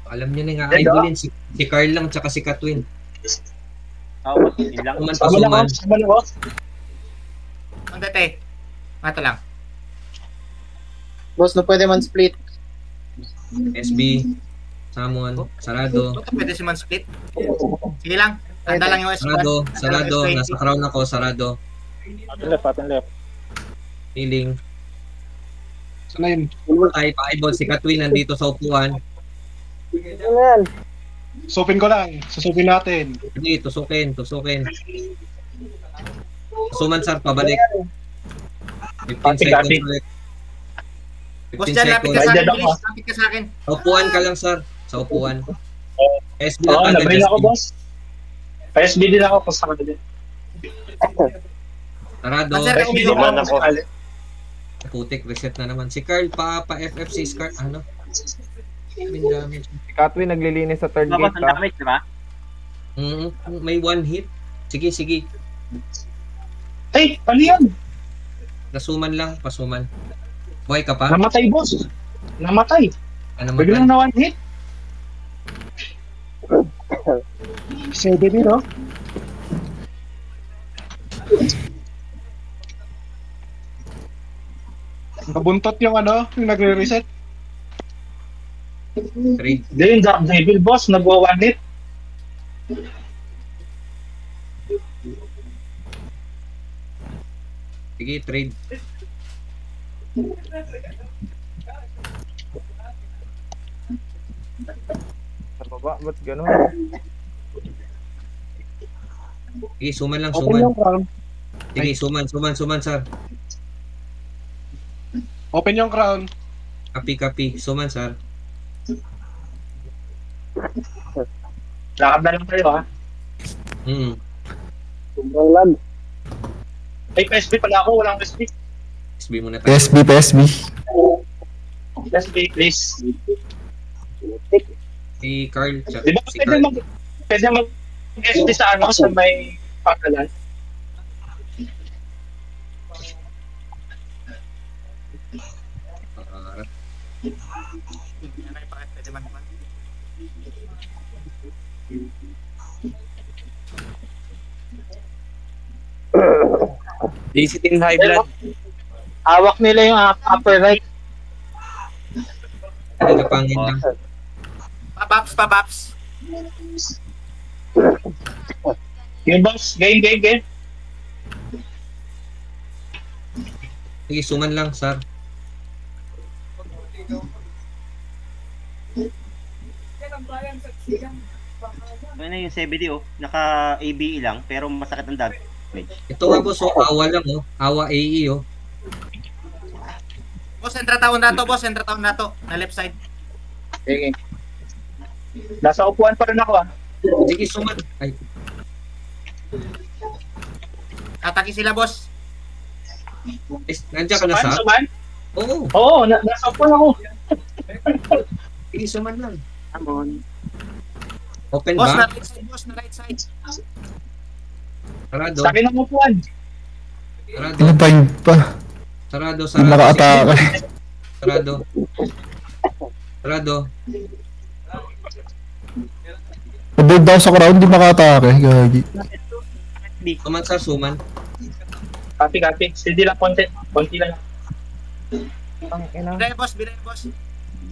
Alam niyo na nga, idolin si Carl lang tsaka si Katwin. Oo, yun lang. Pasuman. Suman ako. Ang dete. Mata lang. Boss, no pwede man split. SB. Summon. Sarado. Ito pwede si man split. Sige lang. Tanda lang yung S1. Sarado. Nasa crown ako. Sarado. Atin left. Healing. Sana yun. Ay, pa-eyeball si Katwin nandito sa upuan. Yan. Susupin ko lang. Susupin natin. Hindi, tusukin. Suman sir, pabalik. 15 seconds ulit. Boss 15 dyan, lapit ka seconds. sa akin. Dead ako. Bilis, lapit ka sa akin. Sa upuan ka lang sir. Sa upuan. SB Oo, lang nabrain agad, ako, SB. boss. PSB din ako, basta ka din. Sarado. Sir, PSB din Suman ako. Putik, reset na naman. Si Carl, pa-FFC Scar. Ano? Main damage. Si Katwin naglilinis sa third Babas gate, ang ha? damage, di ba? May one hit. Sige. Ay, ano yan? Nasuman lang, pasuman. Buhay ka pa? Namatay, boss. Namatay. Ano Biglang na one hit. Sebe din, no? Nabuntot yung ano, yung nagre-reset. Trade. Hindi, yung Dark Devil, boss. Nagwa one hit. Sige, trade. Sa baba, ba't gano'n? Sige, suman lang, Open suman. yung crown. Sige, suman, sir. Open yung crown. Kapi. Suman, sir. Lakad na lang tayo, ha? Sobrang lag. Ay, PSB pala ako. Walang PSB. SB muna tayo. PSB. PSB, please. Si Carl. Di ba Si pwede Carl. mag-PSB sa ano sa may pakalan? Pwede man. Visiting high blood. Hawak nila yung upper right. Nagapangin lang. Pabaps. Yung boss, game. Sige, suman lang, sir. Ano yung CBD, oh. Naka-ABE lang, pero masakit ang damage. Ito nga boss, awa lang Awa AE Boss, entra taon na to. Na left side. Sige. Nasa upuan pa rin ako, ha? Sige, suman. Ay, Atake sila, boss. nandiyan ka na sa? Suman? Oo. Oo, nasa upuan ako. Sige, suman lang. Tamon. Open Boss, na ba? right side, boss, na right side. Sarado. Sa akin ang upuan. Sarado. Ano pa yun pa? Sarado. Hindi Sarado. maka-atake. Sarado. Sarado. Nabuild ako sa crowd, hindi maka-atake. Gagi. Suman sir, suman. Copy. Hindi lang konti. Konti lang. Ang ina. Biray, boss, biray, boss.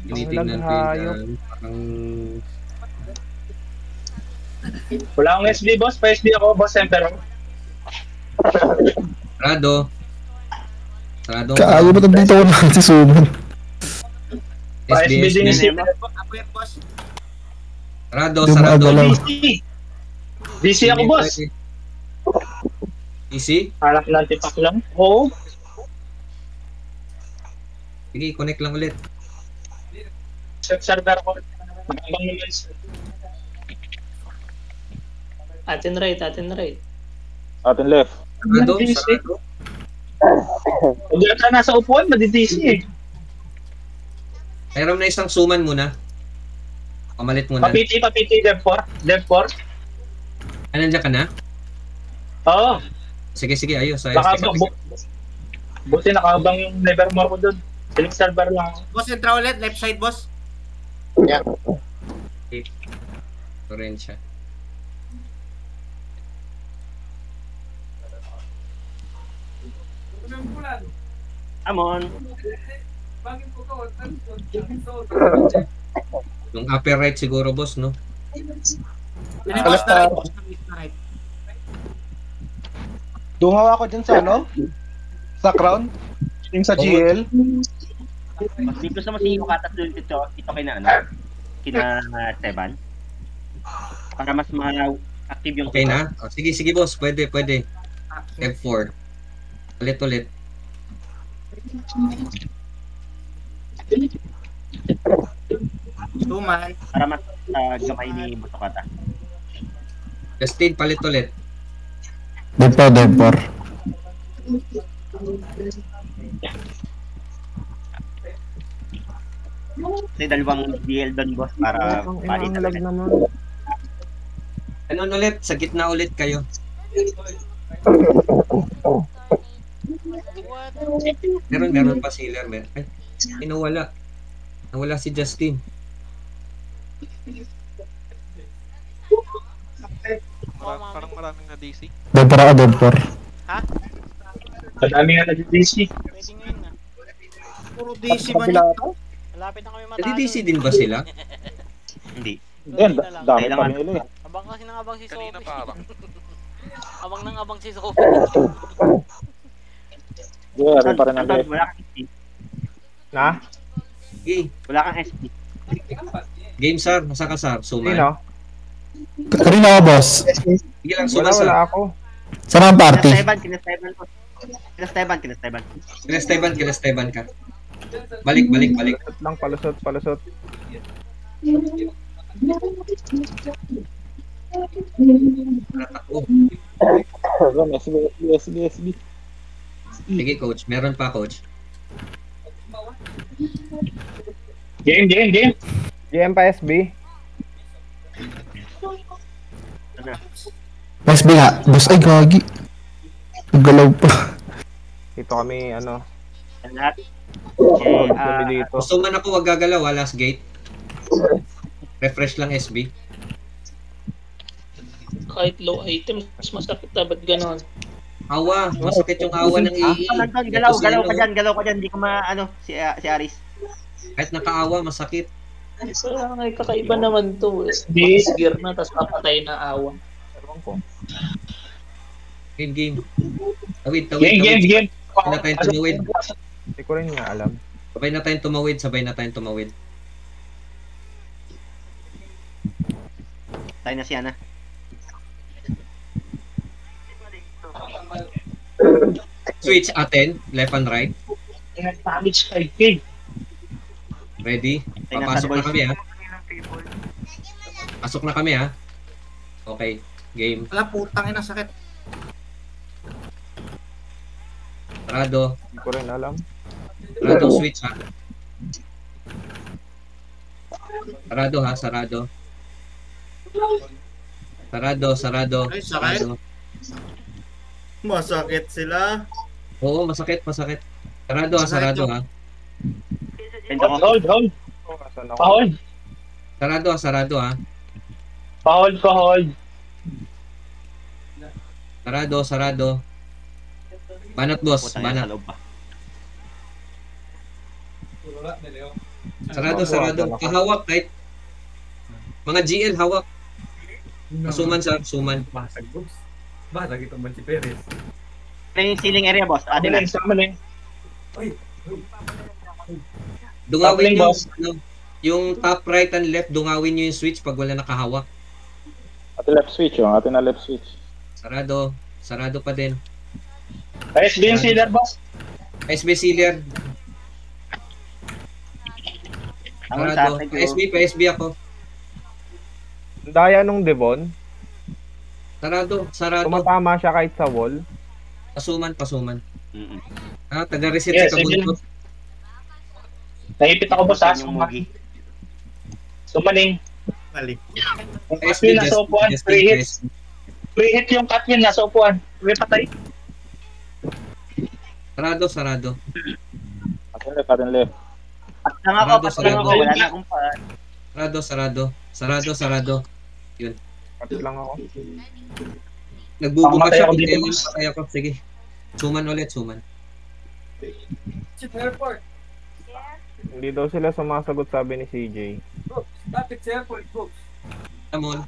Tinitingnan ko yun. Parang... Wala akong SB, boss. Pa-SB ako, boss Emperor. Sarado. Sarado. Kaayo ba dito ko na si Suman? Pa-SB din yung SB. Ako yan, boss. Sarado, Hindi sarado. maagalaw. DC ako, boss. Easy? Harap ng tipak lang. Oo. Sige, connect lang ulit. Server ko. Magandang naman. Atin right, atin right. Atin left. Sarado, DC. sarado. Huwag ka nasa upuan, madi-DC eh. Mayroon na isang suman muna. Pamalit muna. Papiti, Dev 4. Nandiyan ka na? Oo. Sige, ayos. Buti nakahabang yung Nevermore ko dun. Siling server lang. Boss, entra ulit, left side, boss. Yeah. Ito rin siya. Amon. Yung upper right siguro, boss, no? Biray, boss, na right, boss, na right. Dungaw ako dyan sa ano? Sa crown? Yung sa GL? Mas dito sa mas iukatas doon ito kay na ano? Kina Esteban. Para mas ma-active yung Okay na? Oh, sige, boss. Pwede. F4. Ulit. Suman. para mas gamay ni Butokata. Justin, palit ulit. Depor. Kasi dalawang DL doon, boss, para Ang bali ina, ang lag talaga. naman. Ano ulit? Sa gitna ulit kayo. What? Meron pa sealer. Ay, nawala si Justin. Parang maraming na DC. Depor. Madami nga nag-DC. Pwede ngayon na. Puro DC man yun. Malapit na kami matalo. Nadi-DC din ba sila? Hindi. Yan, Kanina lang. dami Kailangan. pa nila eh. Abang kasi nang abang si Sophie. Kanina parang. abang si Sophie. Yeah, rin pa rin ang Anton, left. wala kang SP. Na? Okay. Wala kang SP. Game sir, nasa ka sir? Suman. Sino? Kanina ako, boss. Sige lang, suman sir. Wala ako. Saan ang party? Kinesteban ka. Balik. Palusot. SB. Sige coach, meron pa coach. Game. GM pa SB. SB nga. Boss, ay gagi. Galaw pa. Dito kami, ano. Lahat. Okay, Kami dito. Gusto man ako, wag gagalaw, last gate. Refresh lang SB. Kahit low item, mas masakit dapat ganon. Awa, masakit yung awa ng EE. Anton, galaw ka dyan. Hindi ko si Aris. Kahit nakaawa, masakit. Parang ay kakaiba naman to. Di. Gear na, tapos papatay na awa. Ewan ko. Game. Tawid. Game. Sabay na tayong tumawid. Hindi ko rin nga alam. Sabay na tayong tumawid. Tayo na siya na. Switch atin, left and right. Damage 5K. Ready? Papasok na kami ha. Pasok na kami ha. Okay, game. Wala, putang ina, sakit. Sarado. Hindi ko rin alam. Sarado switch ha. Sarado. Sarado. Ay, sakit. Sarado. Masakit sila. Oo, masakit. Sarado ha. Hold. Pa-hold. Sarado ha. Pa-hold. Sarado. Banat boss, Putang ina, banat. sa loob pa. Sarado. Kahawak kahit mga GL hawak. Suman sir, suman. Basag itong Bansi Perez. Ano yung ceiling area, boss? Atin na. Summoning. Dungawin Tabling, nyo, boss. yung top right and left, dungawin nyo yung switch pag wala nakahawak. Ate left switch, oh. Ate na left switch. Sarado pa din. SB yung sealer, boss. SB sealer. Sarado. PSB ako. Daya nung Devon. Sarado. Tumatama siya kahit sa wall. Pasuman. Taga-reset Yes, sa kabuntot. Naipit ako, boss, ha? Sumaning. Mali. Yung Catwin nasa upuan. Pre-hit yung Catwin nasa upuan. Pre-patay. Sarado. Atin left. Patlang ako. Wala na akong pa. Sarado. Yun. Kapit lang ako. Nagbubukas siya Pamatay ako kung dito, kailan boss. patay ako. Sige. Suman ulit. Hindi daw sila sumasagot, sabi ni CJ. Lapit sa airport, folks. Amon.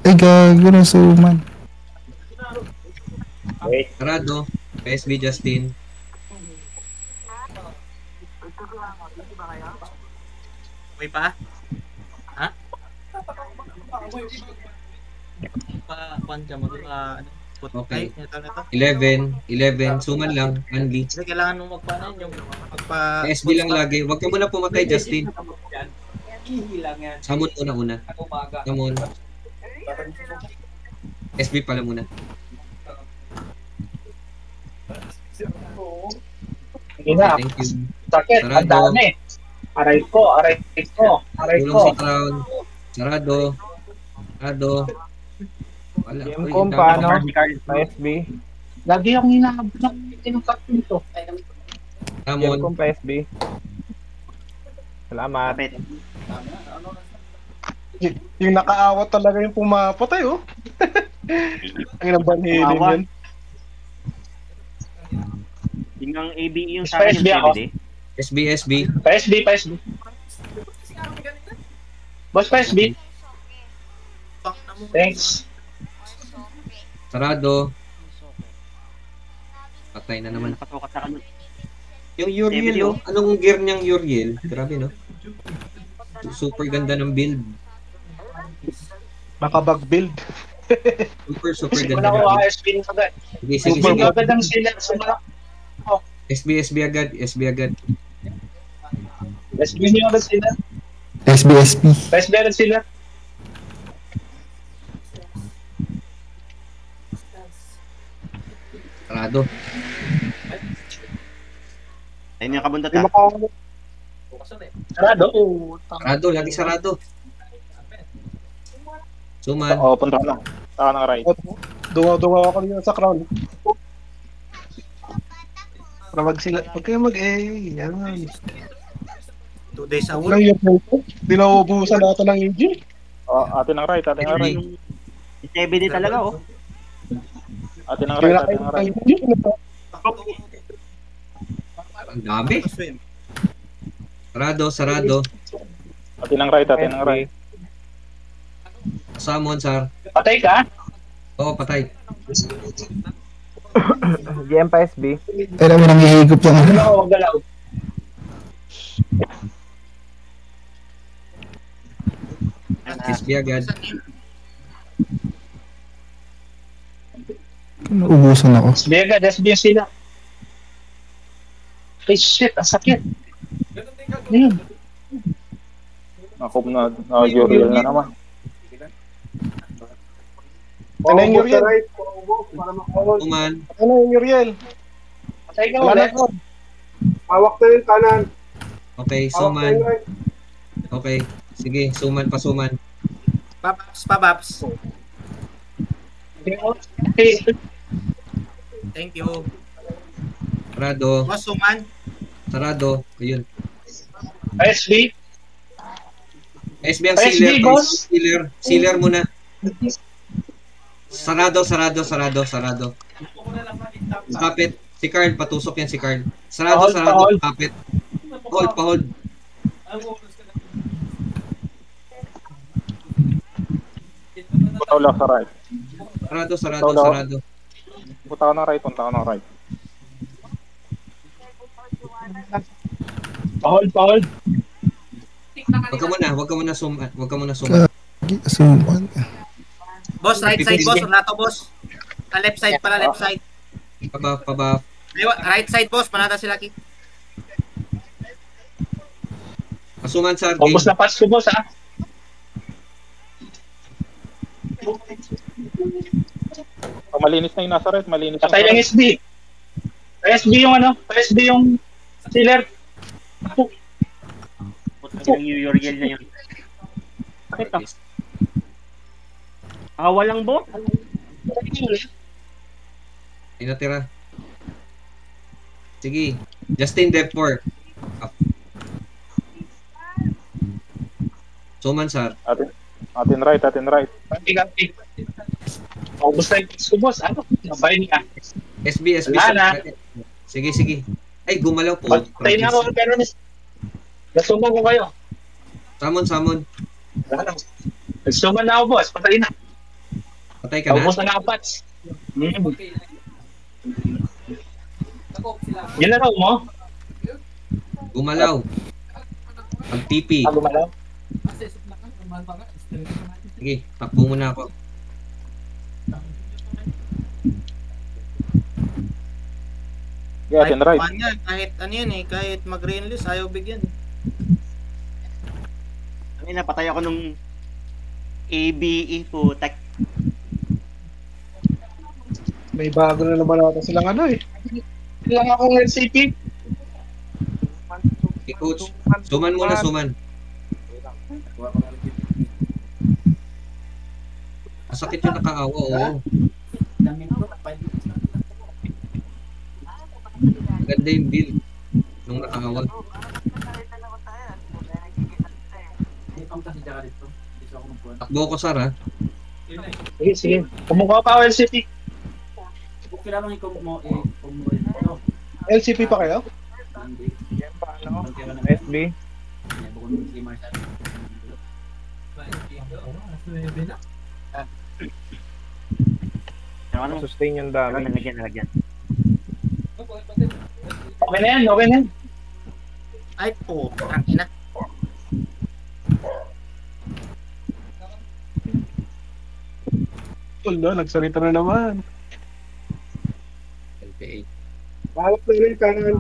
Ay, gago na suman. Sarado. PSB Justin. May pa? Ha? Panja mo Okay. Ito. 11. Suman lang. Only. Kasi kailangan mong yung PSB lang lagi. Huwag ka muna pumatay, Justin. Ihilang yan. Samon muna una. Umaga. Samon. SB pala muna. Hindi na. Thank you. Sakit. Ang dami. Aray ko. Tulong sa crown. Sarado. Wala. Game Uy, com ang pa, dami. no? Pa SB. Lagi akong hinahabot ng tinungkat nito. Game Samon. com pa SB. Salamat. Yung nakaawat talaga yung pumapatay, oh. Ang nang banhilin yan. Yung ang ABE yung Sa sa akin SB yung ako. CBD. SB. PSB. Boss, PSB. Thanks. Sarado. Patay na naman. Nakatukat sa kanya. Yung Uriel, no? Anong gear niyang Uriel? Grabe, no? Super ganda ng build. Nakabag build. Super Wala ganda ko ng build. SB na agad. Sige. Agad ang sealer. Sumala. SB agad. SB niyo agad sealer. SB. PSB agad sealer. Sarado. Ayun yung kabundot, Hindi ha? makaawat. Sarado. Sarado, lagi sarado. Suman. Oo, punta ka lang. Saka ng right. Dungaw ako niya sa crown. Para wag kayo yan. 2 days a Wala week. yung po. Dinaubusan natin ng engine. Oh, atin ng right. Yung CBD talaga, oh. Atin ng right. Ang dami. Sarado. Atin ng right. Samon, sir. Patay ka? Oo, patay. GM pa SB. Pero mo nang ihigop yung ano. Huwag galaw. SB agad. Naubusan ako. SB agad. SB yung sila. Ay, shit. Ang sakit. Ayun. Nakup na Uriel na naman. Ano yung Uriel? Suman. Ano yung Uriel? Patay ka Wala ulit. na. Hawak na yung kanan. Okay, Hawak na suman. yung right. Okay. Sige, suman pa suman. Pabaps. Okay. Thank you. Sarado. Boss, suman. Sarado. Ayun. SB. SB ang SB, sealer. boss. Sealer muna. Sarado. Kapit. Si Carl, patusok yan si Carl. Sarado. Kapit. Hold. Punta ko lang sa right. Sarado. Punta ko ng right. Hold. Wag ka muna suman. Suman. Boss, right side, boss. Lato, boss. Left side pala, left side. Pabaf. Right side, boss. Panata si Lucky. Pasuman sa Ubus na pass ko, boss, ha? Malinis na yung nasa right. Malinis. Patay lang SB. SB yung sealer. Yung New York na yun. Bakit to? Walang bot? Ay natira. Sige. Justin Depor. Suman sir. Atin right. Ganti. Ubus na yung pass ko, boss. Ano? Nabay niya. SB. Sige. Ay, gumalaw po. Patay na ako, pero nasuman ko kayo. Samon. Nagsuman na ako, boss. Patay na. Patay ka na? Ubus na ako, pats. Yan na raw mo? Gumalaw. Pag-TP. Gumalaw? Sige, takbo muna ako. Atin right. Kahit ano yan eh, kahit mag-reenlist, ayaw bigyan. Ay, napatay ako nung ABE putak. May bago na naman natin silang ano eh. Lang akong LCP. Coach, suman muna. Masakit yung nakaawa, oo. Ganda yung build nung nakaawa. Takbo ko, Sar, ha? Sige. Kumukha pa ako LCP. LCP pa kayo? SB. Sustain yung dami. Nalagyan. Okay na yan. Ay po, tangina. Nagsalita na naman. LPA. Bawak na yung kanan.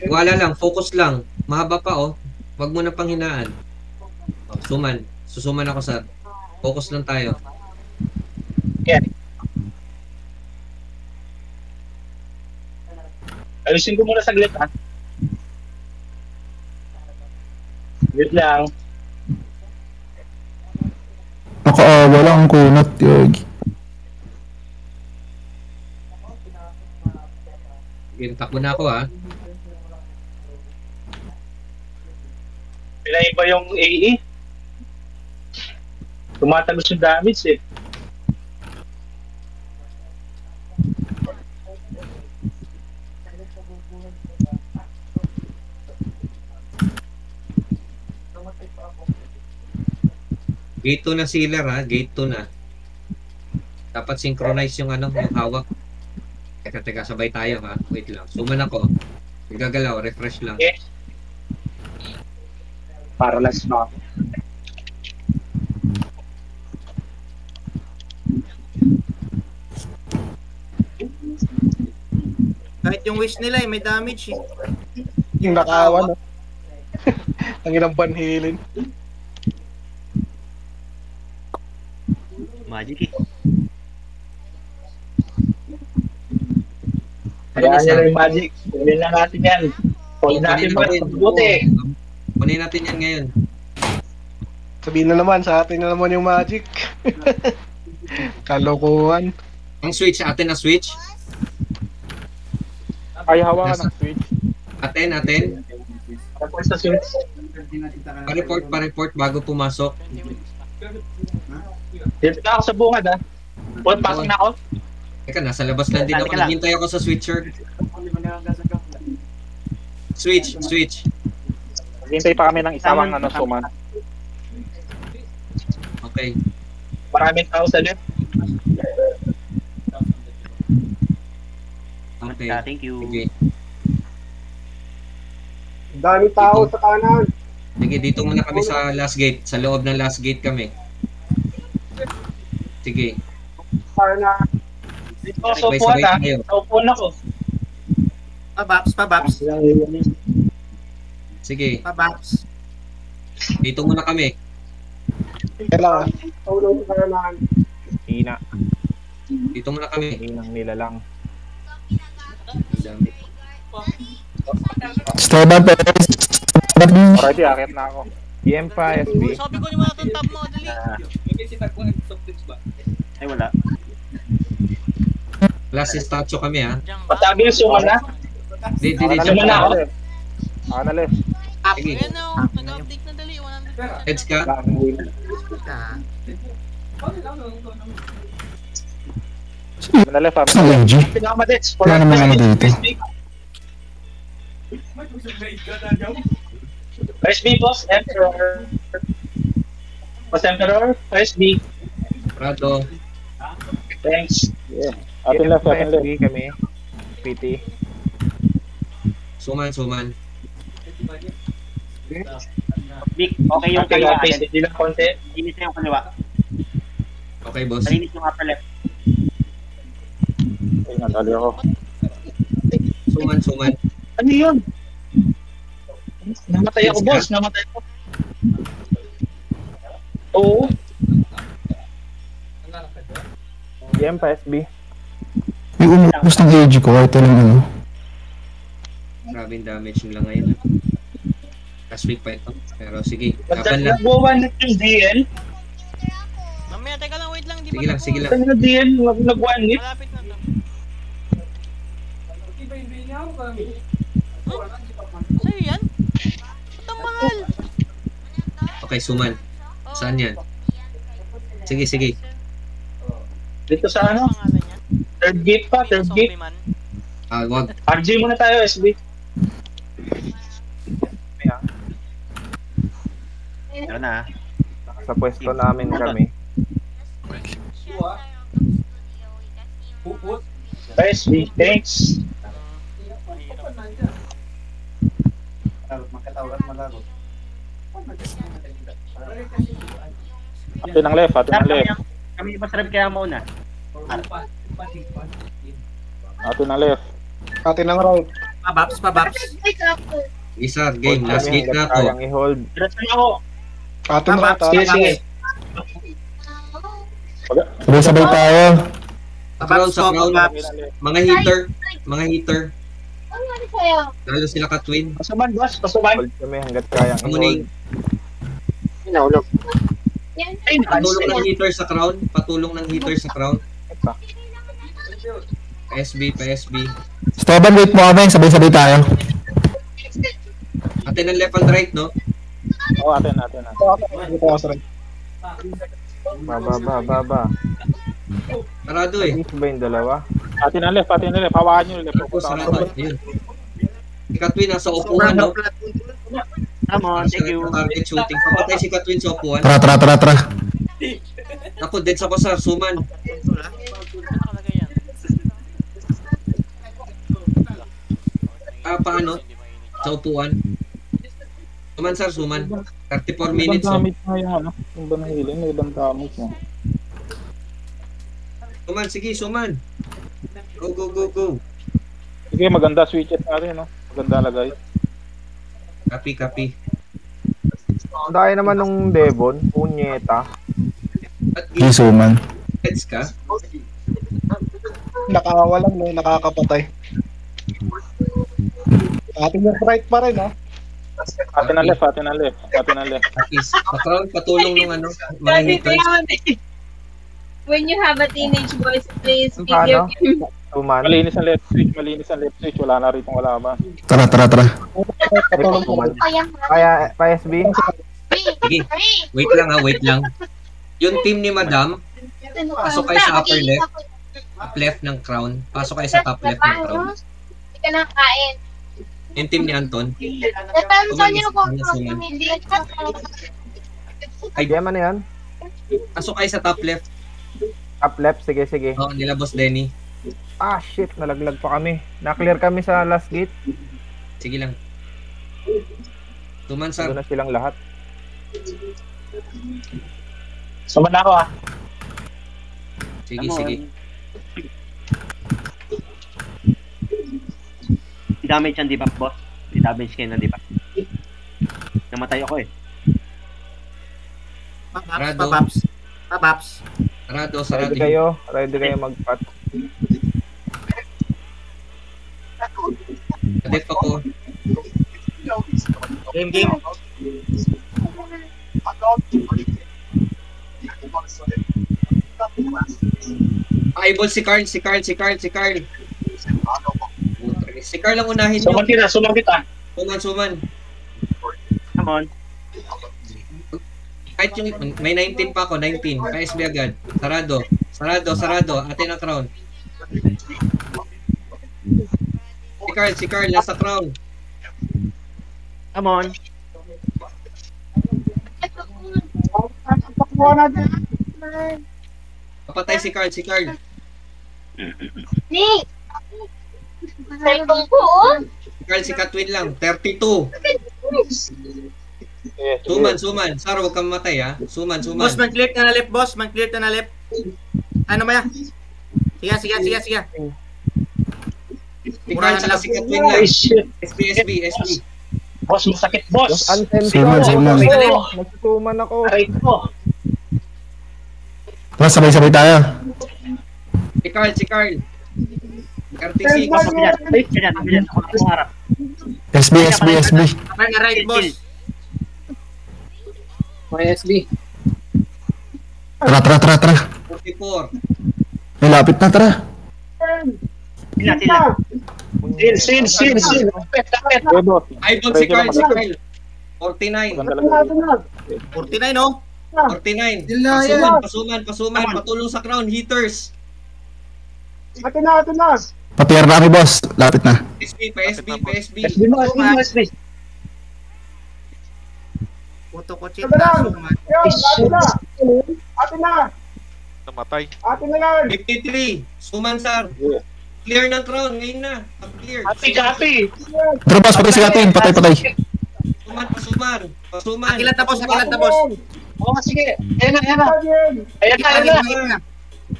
Wala lang, focus lang. Mahaba pa, oh. Huwag mo na panghinaan. Suman. Susuman ako, Sar. Focus lang tayo. Yan. Ayusin ko muna saglit, ha? Wait lang. Nakaawa lang ang kunat, Yogi. Sige, takbo na ako, ha. Pinaiba yung AE. Tumatagos yung damage, eh. Gate 2 na sealer, ha. Gate 2 na. Dapat synchronize yung yung hawak. Teka, sabay tayo, ha. Wait lang. Suman ako. Gagalaw, refresh lang. Okay. Paralyzed na ako. Kahit yung wish nila eh, may damage eh. Yung nakaawa, no? Ang ilang banhilin. Magic, eh. Kaya nyo na yung magic. Kunin na natin yan. Kunin natin ba? Buti. Kunin natin yan ngayon. Sabihin na naman, sa atin na naman yung magic. Kalokohan. Ang switch, atin na switch. Ay, hawakan ng switch. Atin. Tapos sa switch. Pa-report bago pumasok. Dito na ako sa bungad ha. Pasok na ako. Teka, nasa labas lang din ako. Naghintay ako sa switcher. Switch. Hintay pa kami ng isang suman. Okay. Maraming tao sa left. Okay. Thank you. Sige. Daming tao sa kanan. Sige, dito muna kami sa last gate. Sa loob ng last gate kami. Sige. Sana. Dito ako sa upuan ha. Sa upuan ako. Pabaps. Sige. Pabaps. Dito muna kami. Kailangan. Tulong sa kanan. Hina. Dito muna kami. Hinang nila lang. Dami. Esteban Perez. Already, akit na ako. PM pa, SB. Sabi ko ni mga itong tab mo, dali. Ay, wala. Last statue kami ha. Patabi yung suman na. Dito. Suman na ako. Ako na left. Sige. Ayan o, nag-update na dali. 100. Heads ka. Ako na left, Sa LG. Pinakamadets. Wala naman ano dito. SB boss, Emperor. Boss Emperor, SB. Prado. Thanks. Yeah. Atin left, SB kami. PT. Suman. Vic, okay yung Okay, kaliwa. hindi lang konti. Linis na yung kaliwa. Okay, boss. Malinis yung upper left. Ay, natali ako. Suman. Ano yun? Namatay ako, boss. Namatay ako. Oo. PM pa, SB. Yung umubos ng AG ko, ito lang ano. Grabing damage nila ngayon. Last week pa ito. Pero sige, laban lang. Nagwawan na yung DL. Mamaya, teka lang, wait lang. Sige lang. Saan na DL? Nagwawan nit? Malapit na to. Sa'yo yan? Ba't ang mahal? Okay, suman. Saan yan? Sige. Dito sa ano? Third gate pa, third gate. Wag. RG muna tayo, SB. Ito na. Sa pwesto namin kami. SB, thanks. Atin ang left. Kami yung pasarap kaya mauna. Atin ang left. Atin ang right. Pabaps. Isa, game. Last gate na to. Kayang i-hold. Diretso na ako. Atin right. Sige. Sabay tayo. Sa crown. Mga heater. Lalo sila ka-twin. Pasuman, boss. Pasuman. Hold kami hanggat kayang i-hold. Inaulog. Ay, Patulong ng heater sa crown. PSB. Esteban, wait mo kami. Sabay tayo. Atin ang left and right, no? Oo, atin. Dito ako sa right. Baba. Sarado eh. Miss ba yung dalawa? Atin ang left. Hawakan nyo left. Tapos sarado. Ayun. Si Katwin nasa upuan, no? Come on, thank you. Target shooting. Papatay si Katwin sa upuan. Tara. Ako, dead sa ko, sir. Suman. Paano? Sa upuan. Suman, sir. 34 minutes. Ibang damage na yung ano. Yung ba nahiling? May ibang damage na. Suman. Go. Sige, maganda switches natin, no? Maganda lagay. Copy. Ang dahil naman nung Devon, punyeta. At Suman. heads ka? Nakawalang, no? Nakakapatay. Atin yung right pa rin, ha? Atin na left, atin na left, atin na left. Crown, patulong ng ano, mga hitters. When you have a teenage boys, please Yung video paano? game. Tuman. Malinis ang left switch, malinis ang left switch. Wala na rito kalaban. Tara. Kaya, pa SB. Sige, wait lang. Yung team ni Madam, pasok kayo sa upper left. Top left ng Crown. Pasok kayo sa top left ng Crown. Hindi ka nang kain. Yung team ni Anton. Ay, game ano yan? Pasok kayo sa top left. Top left, sige. Oo, nila Boss Denny. Ah, shit, nalaglag pa kami. Na-clear kami sa last gate. Sige lang. Tumansar. Doon na silang lahat. Suman na ako ah. Sige. Damage yan, di ba, boss? Di damage kayo na, di ba? Namatay ako eh. Papaps. Sarado. Ready kayo mag-pat. Def ako. Game. Eyeball si Carl. Si Carl ang unahin nyo. Suman kita. Suman. Come on. Kahit yung, may 19 pa ako, 19. Pa-SB agad. Sarado. Atin ang Crown. Si Carl, nasa Crown. Come on. Papatay si Carl. Nick! Cellphone ko, oh! Carl, si Katwin lang. 32. Suman. Sar, huwag kang matay, ha? Suman. Boss, man-clear ka na left, boss. Man-clear ka na left. Ano ba yan? Sige. Si Carl, tsaka si Katwin lang. SB. Boss, masakit, boss. Suman. Nagsusuman ako. Aray ko. Tara, sabay-sabay tayo. Si Carl. 36. Pagyan. Ako na harap. SB. Kapag na right, boss. May SB. Tara. 44. May lapit na, tara. Sila. Sin. Eyeball si Carl. 49. 49, no? 49. Pasuman. Patulong sa Crown. Hitters. Atin na. Papir na kami, boss. Lapit na. SB. SB mo. Puto ko check Atin na. Atin na. Namatay. Atin na yan. 53. Suman, Sar. Clear ng Crown. Ngayon na. Clear. Happy. Tara, boss. Patay si Katin. Patay. Pasuman. Akilat na, boss. Oo, sige. Ayan na.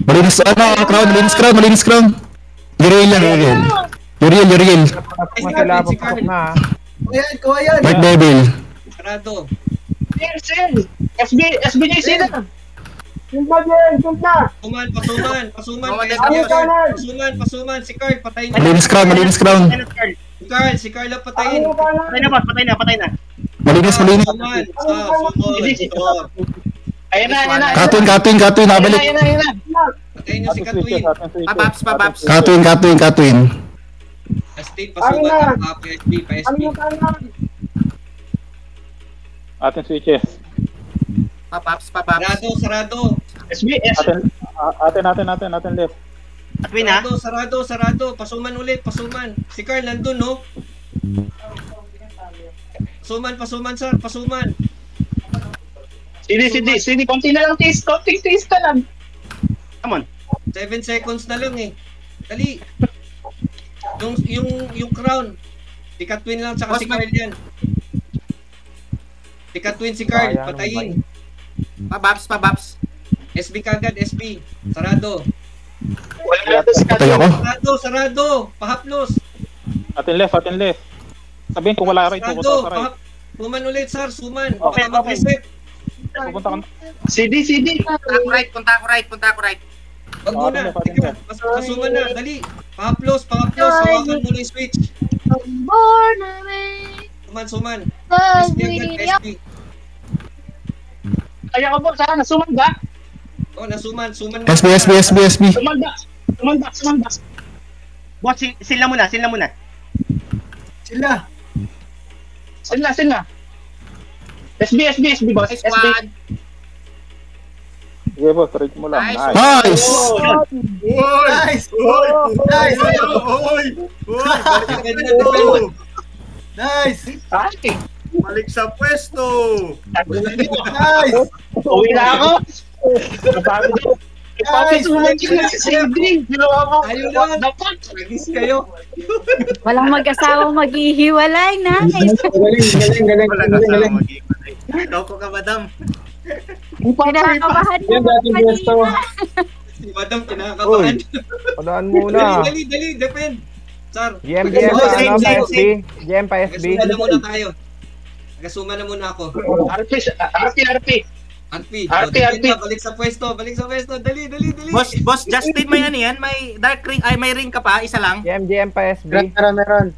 Malinis, Malinis Crown. Uriel. Pasok na. Kuya. White Devil. Sarado. Sin. SB niya sila. Pasuman. Si Carl, patayin na. Malinis Crown. Si Carl ang patayin. Patay na. Malinis. Suman. Ayan na. Katwin, nabalik. Patayin nyo si Katwin. Papaps. Katwin. Steve, pasuman. Pa-SB. Atin switches. Papaps. Sarado. SB. Atin left. Atwin ha? Sarado. Pasuman ulit. Si Carl nandun, no? Pasuman, Sar. Pasuman. Sini. Konti na lang. Konting tiis ka lang. Come on. 7 seconds na lang, eh. Dali. Yung Crown. Si Katwin lang, tsaka si Carl yan. Si Katwin, si Carl. Patayin. Papaps. SB kagad, SB. Sarado. Patay ako. Sarado. Pahaplos. Atin left. Sabihin kung wala rin, pupunta sa right. Suman ulit, Sar. Suman. Okay. Pupunta ka. CD. Punta ako right. Wag muna. Pasuman na. Dali. Pahaplos. Hawakan mo na yung switch. Suman. Ah, SB agad, William. SB. Kaya ko po, sana sumanda. Oh, nasuman. Suman SB. Sumanda. Boss, sila muna. Sila. SB, boss. Nice SB. one. Sige po, trade mo lang. Nice. Nice. Nice! Nice! Nice! Ay, Balik sa pwesto! nice! Uwi na ako. Sabi ko, ipapasuman ko si saving. Ginawa ko. Ayun lang. Dapat. Nagis kayo. Walang mag-asawang maghihiwalay. Nice. Galing. Loko ka, madam. Kinakabahan Yan, mo dating gusto. Si Madam, kinakabahan. Padaan muna. Dali, defend. Sir. GM Same, pa same, SB. GM pa SB. Nagasuma na muna tayo. Nagasuma na muna ako. RP. RP. RP. Balik sa pwesto. Dali. Boss, Justin, may ano yan? May dark ring, ay may ring ka pa, isa lang. GM pa SB. Meron.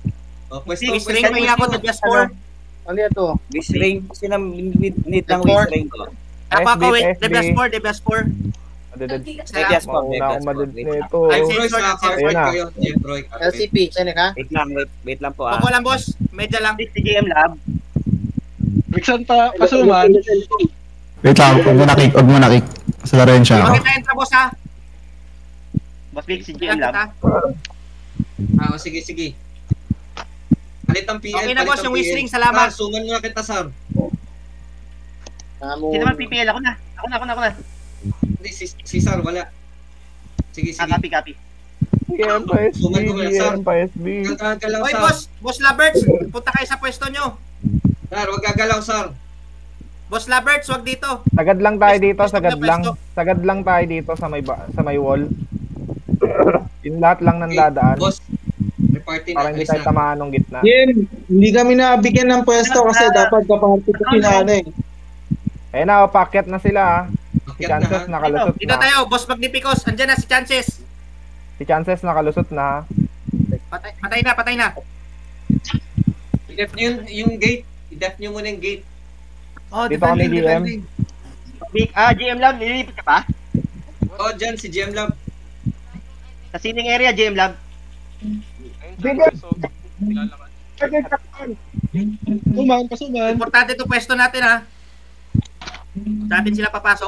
Oh, pwesto. Six ring, may ako to just for. Ano ito? Wish ring. Kasi na need lang wish ring ko. Ako, wait, SB. the best four. Yes po. Mauna ako madad nito. Ay, Roy, sa Ayun na. kayo. GM Roy. LCP, saan ka? Wait lang po ah. Ako lang, boss. Medya lang. Si GM Lab. Mixon pa, pasuman. Wait lang, huwag mo na kick. Sa laruin siya ako. Bakit na entra, boss, ha? Boss Vic, si Kaya GM kita. Lab. Sige. Palit ang PL. Okay na, boss, yung wish ring. Sir, Salamat. suman muna kita, sir. Sino man PPL? Ako na. Hindi, si Sir, wala. Sige. Copy. GM pa SB. Suman ko muna, sir. GM pa SB. Gagalaw, Oy, sir. boss Laberts, punta kayo sa pwesto nyo. Sir, wag gagalaw, sir. Boss Laberts, wag dito. Sagad lang tayo dito, Pwesto sagad na lang. pwesto. Sagad lang tayo dito sa may wall. Yung lahat lang ng dadaan. Boss, reparty na. Para hindi Alis tayo na. tamaan ng gitna. Hindi kami nabigyan ng pwesto kasi dapat kaparty ko pinana eh. Ayun na, packet na sila ha. Si Akyat na, Chances ha? nakalusot Dito na. tayo, boss Magnificos. Andyan na si Chances. Si Chances nakalusot na ha. Patay na. I-def nyo yung gate. I-def nyo muna yung gate. Oh, Dito kami GM. GM Lab, nililipat ka pa? Oh, dyan, si GM Lab. Sa ceiling area, GM Lab. Pasuman. Importante itong pwesto natin, ha. Sa atin sila papasok.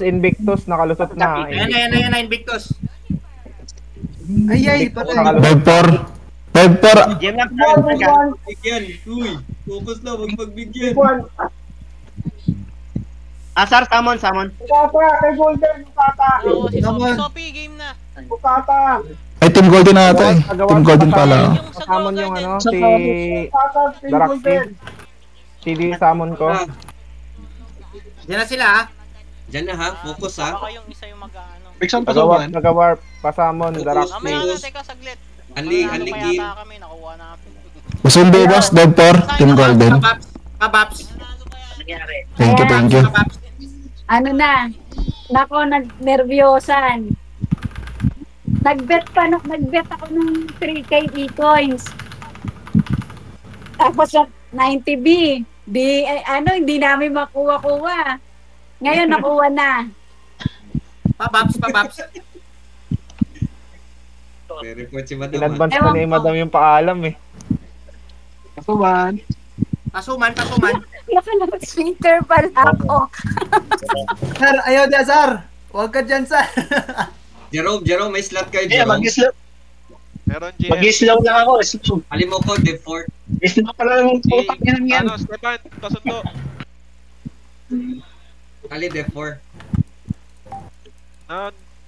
Invictus nakalusot na. Ayan na, Invictus. Dive 4. GM Lab, Bigyan. Uy, focus na, wag pagbigyan. Sir, summon. Mukata, kay Golden, mukata. Oo, si Sophie, game na. Mukata. Ay, Team Golden na ata eh. Team Golden pala. Summon yung ano, si Daraxi. CD summon ko. Diyan na sila, ha. Dyan na, ha? Focus, ha? Baka yung isa yung mag-ano. Mixon pasuman. Nagawarp, pasamon, Daraxi. Mamaya na, teka, saglit. Anli Nanalo pa game. yata kami, nakuha natin. Usundo boss, Dive 4. Team Golden. Pabaps. Thank you. Ano na? Nako, nagnervyosan. Nagbet ako ng 3K e-coins. Tapos sa 90B, hindi namin makuha-kuha. Ngayon nakuha na. Pabaps. Report si Madam. In-advance ko ni Madam yung paalam eh. Pasuman. Naka-loudspeaker pala ako. Sir, ayaw na, sir. Huwag ka dyan, sir. Jerome, may slot kayo, Yeah, Jerome. Meron GM. Mag-slow lang ako. Alim mo ko, Dev 4. Slow pala yung putak yan yan. Stefan, pasundo. Ali, Dev 4.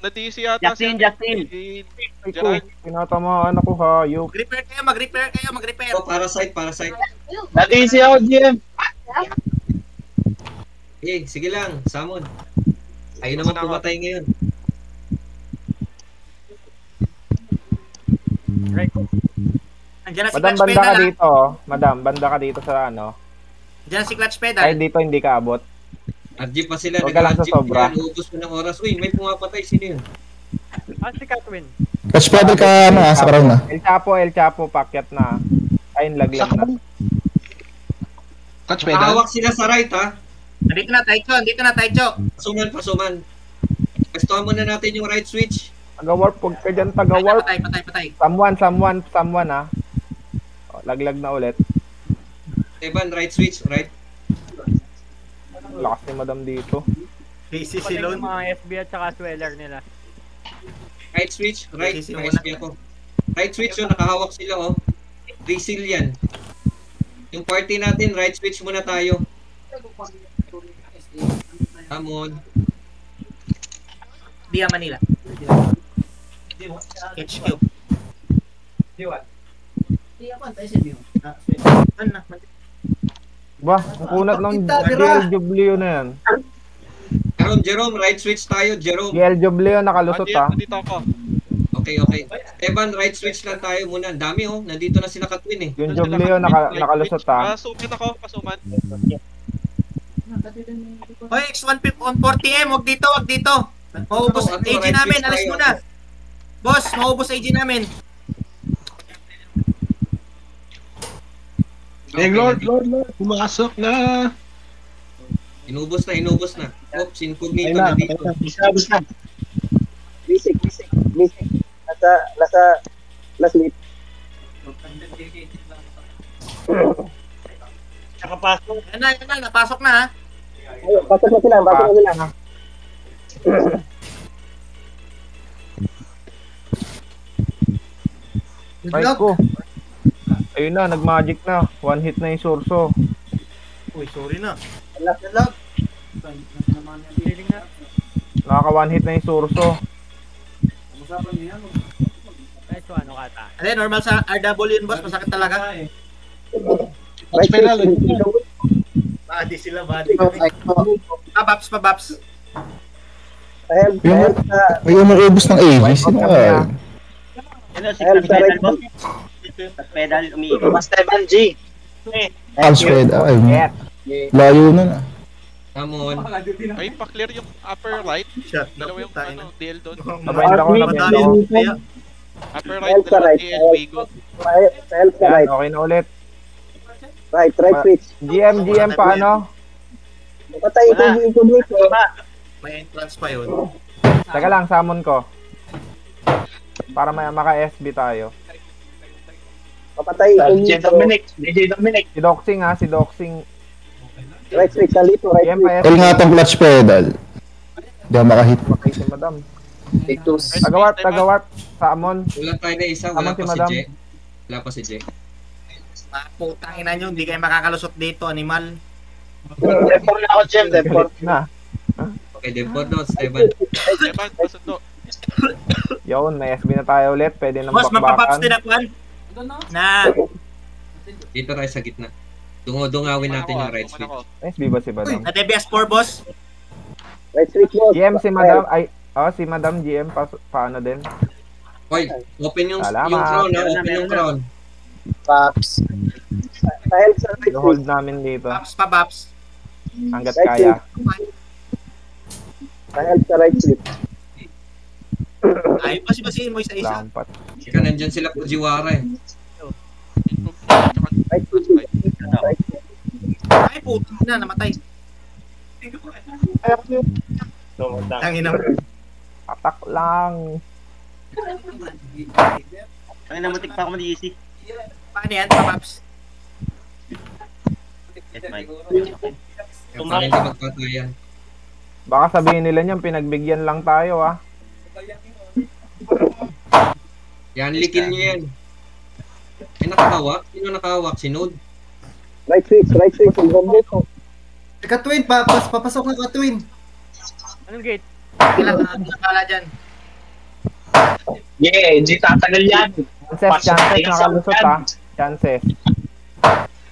Na-DC yata Justin. si Ay ko, Gerard. pinatamaan ako hayop. Mag-repair kayo. Oh, parasite. Nag-easy ako, GM. Sige lang, summon. Ayun naman pumatay ngayon. Andiyan na si Madam, Clutch banda ka Pedal, ha. dito. Madam, banda ka dito sa ano. Andiyan na si Clutch Pedal. Kahit dito hindi ka abot. RG pa sila. Huwag ka lang sa sobra. Uubos mo ng oras. Uy, may pumapatay. Sino yun? Si Catwin. Catch pedal ka sa crown na. El Chapo, packet na. Ayun, laglag na. Catch pedal. Nakahawak sila sa right, ha? Dito na, Taicho. Pasuman. Pwestuhan muna natin yung right switch. Taga-warp, huwag ka dyan, taga-warp. Patay. Someone, ha. O, laglag na ulit. Evan, right switch, right? Lakas ni madam dito. Casey Silon. Mga FB at saka sweller nila. Right switch, right. Casey May muna. SP ako. Right switch yun, nakahawak sila, oh. Reseal yan. Yung party natin, right switch muna tayo. Come on. Dia Manila. HQ. Ba, ang kunat ng GL Jublio na yan. Jerome, right switch tayo, Jerome. GL Jublio nakalusot, ha. Nandito ako. Okay. Evan, right switch lang tayo muna. Ang dami, oh. Nandito na sila Katwin, eh. Yung Jublio nakalusot, ha. Pasuman ako, pasuman. Hoy, X1 on 40M, wag dito. Maubos Ano, AG right namin, switch alis tayo. muna. Boss, maubos AG namin. Lord, pumasok na. Inubos na. Oops, incognito Ayun na, na dito. Bisabos na. Basic. Last lead. Nakapasok. Yan na, napasok na ha. Ayun, pasok na sila. Right ko. Ayun na, nag-magic na. One hit na yung Surso. Uy, sorry na. Nakaka one hit na yung Surso. Guys, ano kata? Ano, normal sa RW yun, boss. Masakit talaga. Right pedal. Body sila, body kami. Pabaps. May umaubos ng AV. Sino ka? Ano, si pedal boss? Pedal, umiikot. Mas 7G. Alfred. Ay, layo na. Come on. Ay, pa-clear yung upper right. Shot. Dalawa yung DL doon. Nabind ako. Upper right, dalawa DL, Wigo. Yan, okay na ulit. Right switch. GM paano? Patay ito dito. May entrance pa yun. Teka lang, summon ko. Para may maka-SB tayo. Papatay DJ Dominic. Si Doxing, ha, si Doxing. Right switch, nalito, right GM switch. pa Tol nga tong clutch pedal. Di ako makahit. Okay si madam. Taga-warp. Summon. Wala tayo na isa. Tama si madam. Wala pa si Jay. Putang ina nyo, hindi kayo makakalusot dito, animal. Depor na ako, Jem. Depor. Na. Okay, Depor notes, Evan. Evan, pasundo. Yun, may SB na tayo ulit. Pwede nang Boss, mapapaps din bakbakan. ako, na. Dito tayo sa gitna. Dungawin natin yung right switch. SB ba si madam? Na DBS 4, boss. Right switch, boss. GM si madam. Ay, si madam GM paano din? Hoy, open yung Salamat. crown, ha? Open yung crown. Paps. Dahil sa right I-hold switch. namin dito. Pabaps. Hanggat kaya. Dahil sa right switch. Ay, basihin mo isa-isa. Lampat. Sika, nandyan sila Fujiwara, eh. Right switch. Right switch. Ay, putang na, namatay. Tangina mo. Atak lang. Ang namutik pa ako mag-easy. Paano yan, pabaps? Yes, Mike. Para hindi magpatayan. Baka sabihin nila niyan, pinagbigyan lang tayo, ha. Yan, likil nyo yan. Ay, nakahawak? Sino nakahawak? Si Node? Right switch. Ang gombo ko. Katwin, papasok na Katwin. Anong gate? Kailangan nakala dyan. Yeah, hindi tatagal yan. Chances, nakalusot, ha. Chances.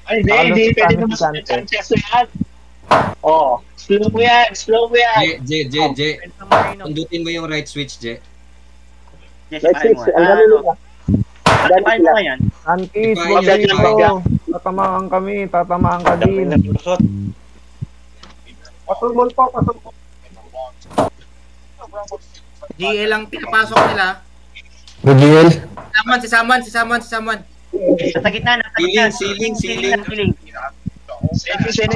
Ay, hindi. Pwede naman sa chances yan. Oh, slow mo yan. J. Pundutin mo yung right switch, J. Right switch. Ang gano'n nila. Paano mo nga yan? Antis, Ipahin wag nyo, dito. Tatamaan kami, tatamaan ka din. Pasulmol po. GL lang pinapasok nila. Rodriel. Si Samuan. Nasa gitna. Ceiling. Sino?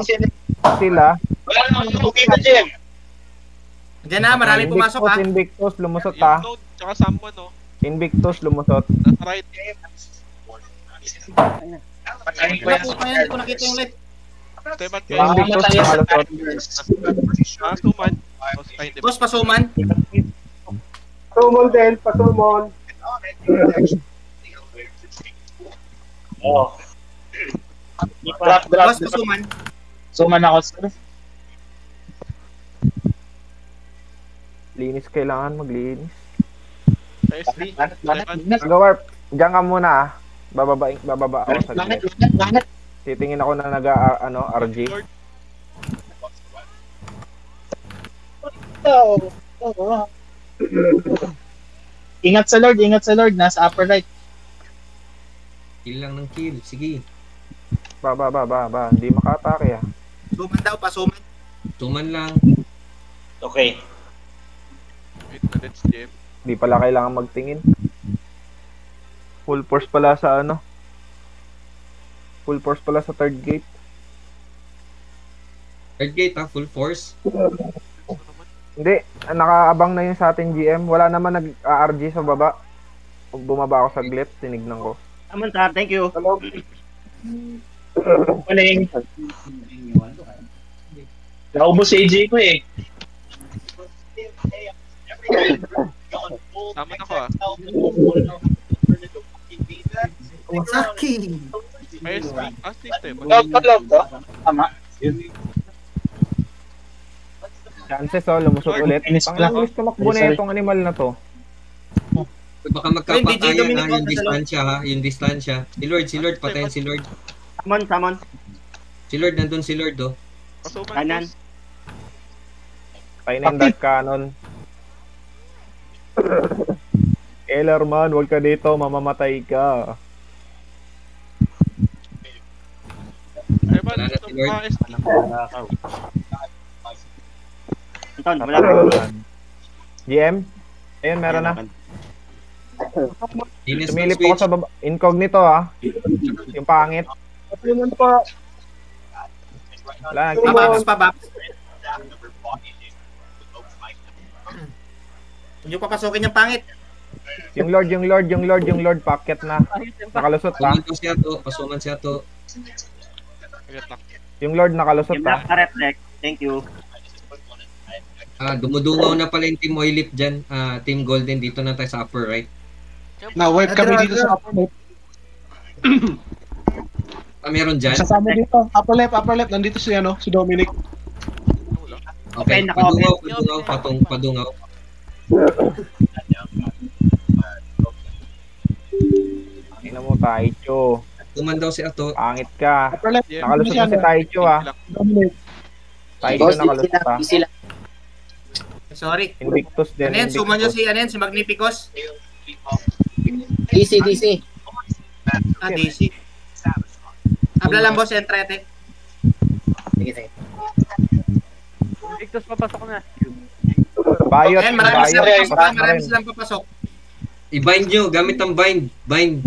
Sila. Wala naman okay na, Jem. Diyan na, marami pumasok ha. Invictus, lumusot ha. Yung node, tsaka Sambo, no? Invictus, lumusot. Nasa right. Naku, kaya hindi ko nakita yung light. Teban ko. Invictus, nakalusot. Suman. Boss, pasuman. Pasumon din, pasumon. Oh. Drop. Boss, pasuman. Suman ako, sir. Linis, kailangan maglinis. SD. Go-warp, diyan ka muna ah. Bababa ako sa gilid. Titingin ako na RG. Ingat sa Lord, nasa upper right. Kill lang ng kill, sige. Ba. Hindi makatake ah. Suman daw, pasuman. Tuman lang. Okay. Wait, let's Jem. Hindi pala kailangan magtingin. Full force pala sa Full force pala sa third gate. Third gate ha, full force. Hindi, nakaabang na yun sa atin GM. Wala naman nag-RG sa baba. Bumaba ako sa glit, tinignan ko. Aman sir, thank you. Maling. Naubos si AJ ko eh. Tama na ko ah. Saki. May SP. Teban. Love to. Tama. Chances lumusot ulit. Pang-ilis tumakbo na itong animal na to. Baka magkapatayan ha, yung distansya. Si Lord, patayin si Lord. Summon. Si Lord, nandun si Lord oh. Kanan. Patayin ng dark cannon. Ellerman, huwag ka dito, mamamatay ka. Teban, ito mga SD. Anton, wala pa. GM? Ayun, meron na. Linis ng Sumilip switch. ako sa baba. Incognito ha. Yung pangit. Wala, Pabaps. Hindi pa pasokin yung pangit. Yung Lord, packet na. Nakalusot ha. Pasuman siya to. Yung Lord nakalusot Yung ha. black na reflect. Thank you. Dumudungaw na pala yung Team Oilip dyan. Team Golden, dito na tayo sa upper right. Na-wipe kami dito sa upper left. Meron dyan? Sasama dito. Upper left. Nandito si Dominic. Okay, padungaw. Ina mo, Taicho. Tuman daw si Ato. Pangit ka. Upper left. Nakalusot na si Taicho ha. Taicho nakalusot ha. Sorry. Invictus din. Ano yan? Suman nyo si Magnificos? DC. DC. Habla lang boss, entrete. Sige. Victus, papasok na. Bayot. Ayan, marami silang papasok. I-bind nyo, gamit ang bind. Ang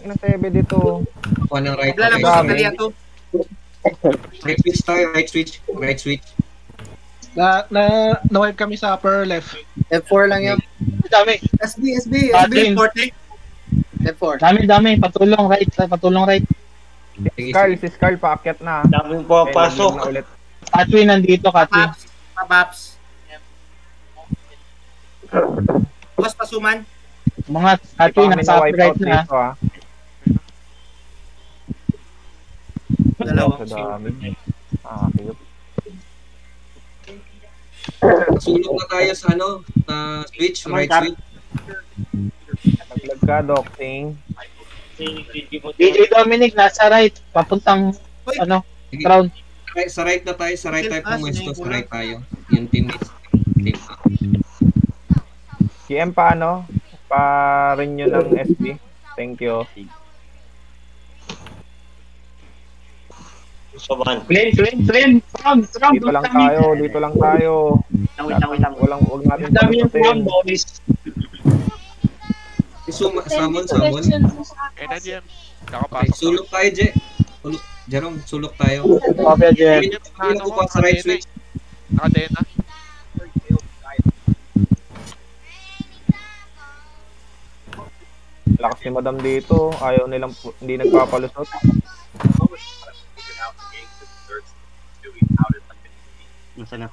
inasebe dito. Ako ng right. Habla lang boss, ang kaliato. Right switch tayo, right switch. Na-wipe kami sa upper left. F4 lang yun. Dami. SB. F4. Dami. Patulong right. Si Scarl paakyat na. Daming papasok. Katwin nandito, Katwin. Pabaps. Boss, pasuman. Mga Katwin nasa upper right na. Dalawa. Sa dami. Cute. Sulok na tayo sa switch, right switch. Naglag ka, Docting. DJ Dominic nasa right, papuntang crown. Sa right na tayo, sa right tayo pumesto, sa right tayo. Yung teammates. GM paano? Pa-rin nyo ng SB. Thank you. Clean. Dito lang tayo. Wait lang. Huwag natin Dami yung palusutin. boys. Summon. Eh na Jem. Okay, sulok tayo, Je. Jerome, sulok tayo. Copy, Jen. Hindi ko pa sa right switch. Nakadena. Lakas ni Madam dito. Ayaw nilang, hindi nagpapalusot. Nasa na?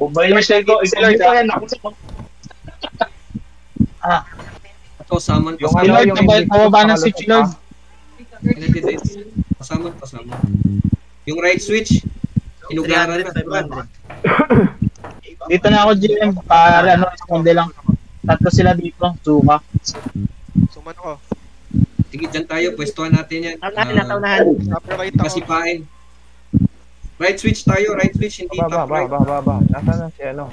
Bumay yung shell ko. Ikaw pa yan. Ito, summon. Yung ano, yung Pababa ng switch, Lord. Pasamon. Yung right switch, inugaran na. Dito na ako, GM. Para ano, sekunde lang. Tatlo sila dito. Suka. Suman ko. Sige, dyan tayo. Pwestuhan natin yan. Naunahan. Upper right ako. Masipain. Right switch tayo. Right switch, hindi top right. Ba. Nasaan na si ano?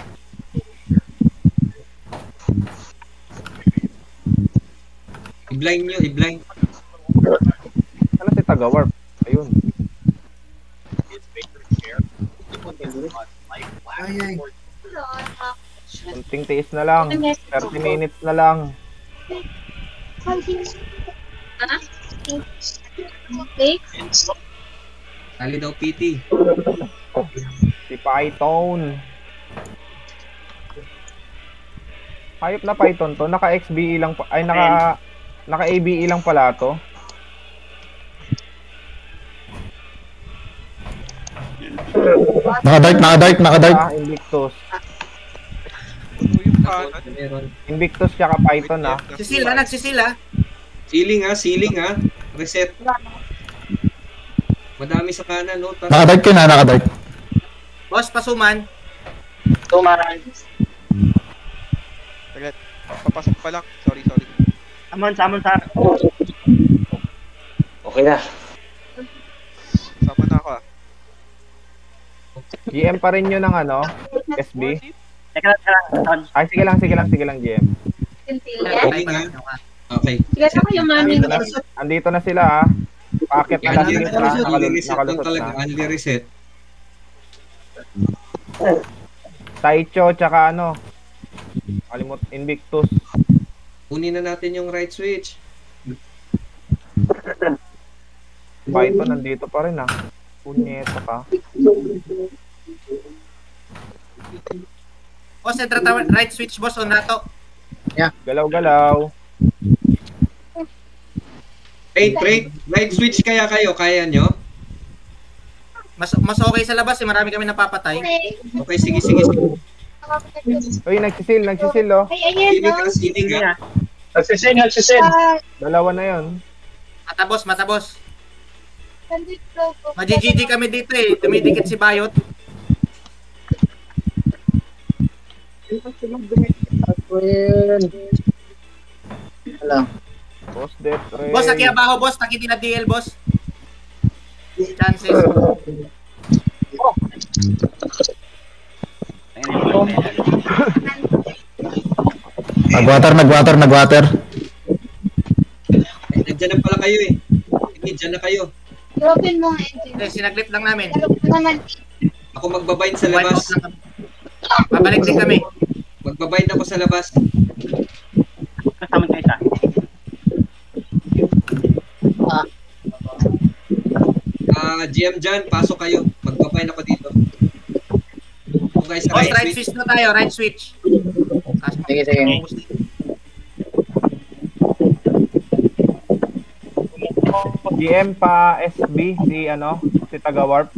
I-blind nyo, i-blind. Ano si Taga-Warp? Ayun. Ay. Kunting tiis na lang. 30 minutes na lang. Tali daw PT. Si Python. Hayop na Python to. Naka XBE lang ay naka ABE lang pala to. Naka-dark. Invictus. Meron. Invictus tsaka Python ah. Nagsisila. Ceiling ha. Reset. Madami sa kanan, no? Naka-dark yun ha, naka-dark. Boss, pasuman. Tumaran. Saglit. Papasok pa lang. Sorry. Summon, sir. Okay na. Sama na ako ah. GM pa rin yun ng ano? SB? Teka lang. Ay, sige lang GM. Okay nga. Okay. Sige ako yung mami. Andito na sila ah. Packet na lang nila. Nakalusot na. Only reset. Taicho tsaka ano? Invictus. Kunin na natin yung right switch. Python nandito pa rin ah. Punyeta ka. Boss, right switch, boss, on nato. Galaw-galaw. Right switch kaya kayo? Kaya nyo? Mas okay sa labas, marami kami napapatay. Okay, sige. Uy, nagsisil oh. Siling ha. Nagsisil. Dalawa na yon. Matabos. Mag-GG kami dito eh. Dumidikit si Bayot. Boss death ray. Boss, aki abaho, boss. Takiti na DL, boss. Chances. Nag-water. Nandiyan na pala kayo eh. Nandiyan na kayo. Open mo nga engine. Sinaglit lang namin. Ako magbabind sa labas. Babalik din kami. Magbabind ako sa labas. Kasama kayo isa. GM dyan, pasok kayo. Magbabind ako dito. Okay, sa Boss, right switch na tayo. Right switch. Sige. GM pa SB si Taga-Warp.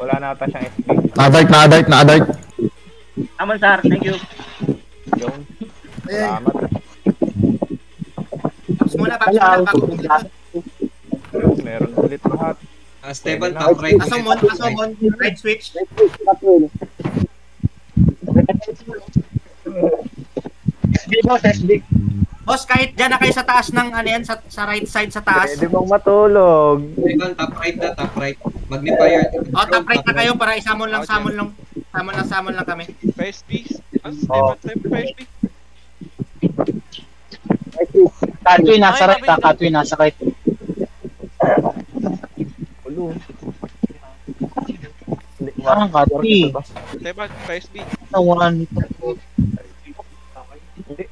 Wala na ata siyang SB. Naka-dark. Summon, sir. Thank you. Yun. Salamat. Tapos muna, bago Meron ulit lahat. Steban, top right. Asomon. Right switch. SB. Boss, kahit dyan na kayo sa taas ng sa right side sa taas. Pwede bang matulog? Steban, top right. Magnifier. Top right na kayo para isamon lang kami. PSP. PSP. Katwin, nasa right. Ulo. Katwin. Steban, PSP. Nawalan nito. Hindi.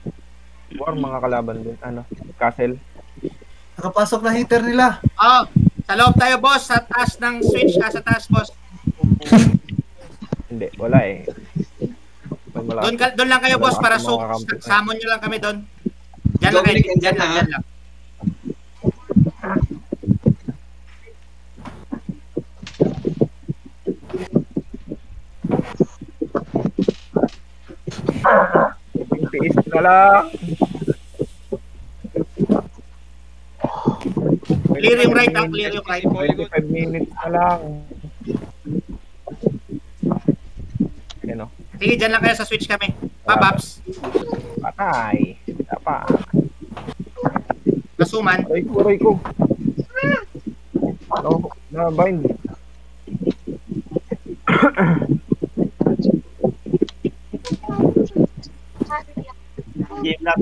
War mga kalaban din. Castle. Nakapasok na heater nila. Sa loob tayo, boss. Sa taas ng switch, sa taas, boss. Hindi, wala eh. Doon lang kayo, boss, para summon nyo lang kami doon. Diyan lang kayo. Diyan lang. Tiis na lang. Clear yung right, clear yung right. 25 minutes na lang. Yan o. Sige, dyan lang kayo sa switch kami. Papaps. Patay. Tapa. Kasuman. Aray ko. No, na-bind. Game lang.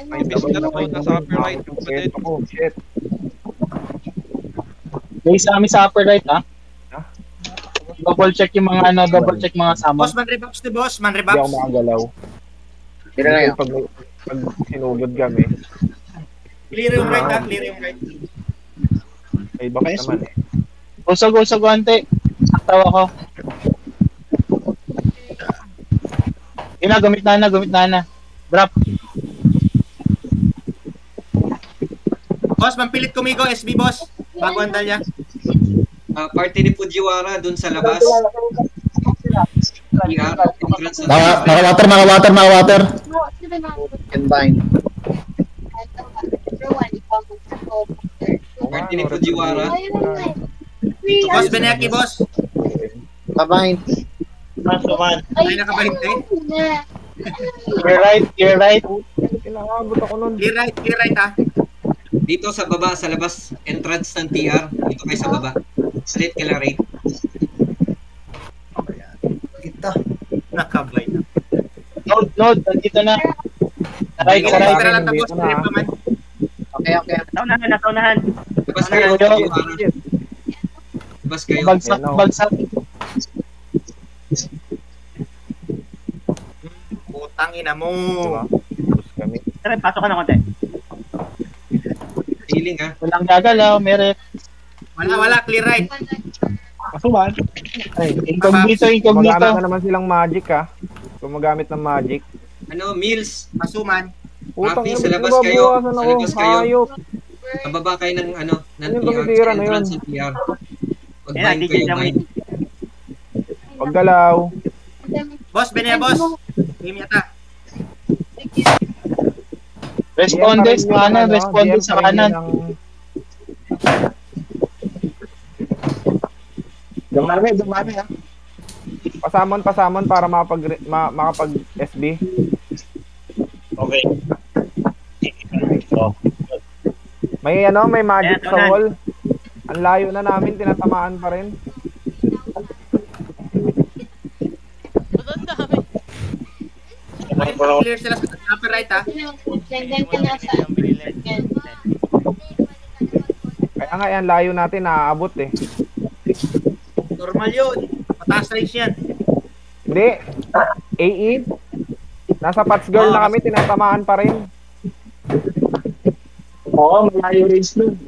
May bisita na po nasa upper right. Shit. Guys, sa amin sa upper right, ha? Double check yung mga double check mga sama. Boss, man rebuffs ni boss, man Hindi rebuffs. ako makagalaw. Tira na yun. Pag sinugod kami. Clear yung right, clear yung right. Ay, bakit naman eh. Usog, ante. Tawa ko. Gamit na. Drop. Boss, mampilit kumigo, SB boss. Bago ang dalya. Party ni Fujiwara dun sa labas. Mga water. Combine. Party ni Fujiwara. Boss, Benyaki, boss. Combine. Masuman. Ay, nakabahinte. You're right. Kinakabot ako nun. Clear right, ha. Dito sa baba, sa labas, entrance ng TR. Dito kayo sa baba. Salit kila rate. Kita. Nakabay na. Node, nandito na. Right. Tara lang tapos, clear pa man. Okay. Nataunahan. Labas kayo. Labas kayo. Bagsak. Putang ina mo. Tara, pasok ka na konti. Healing ha. Walang gagalaw, merit. Wala, clear right. Kasuman. Incognito. Gumagamit na naman silang magic ha. Gumagamit ng magic. Mills, Masuman. Rafi, sa labas kayo. Sa labas kayo. Pababa kayo ng TR. Entrance ng TR. Pag-bind kayo, bind. Paggalaw. Boss, Benea, boss. Game yata. Respondes sa kanan. Dumami ha. Pasamon para makapag SB. Okay. May magic sa wall. Ang layo na namin, tinatamaan pa rin. Clear sila sa upper right, ha. Kaya nga yan, layo natin, naaabot eh. Normal yun. Mataas range yan. Hindi. AE. Nasa Pats Girl na kami, tinatamaan pa rin. Oo, malayo range nun.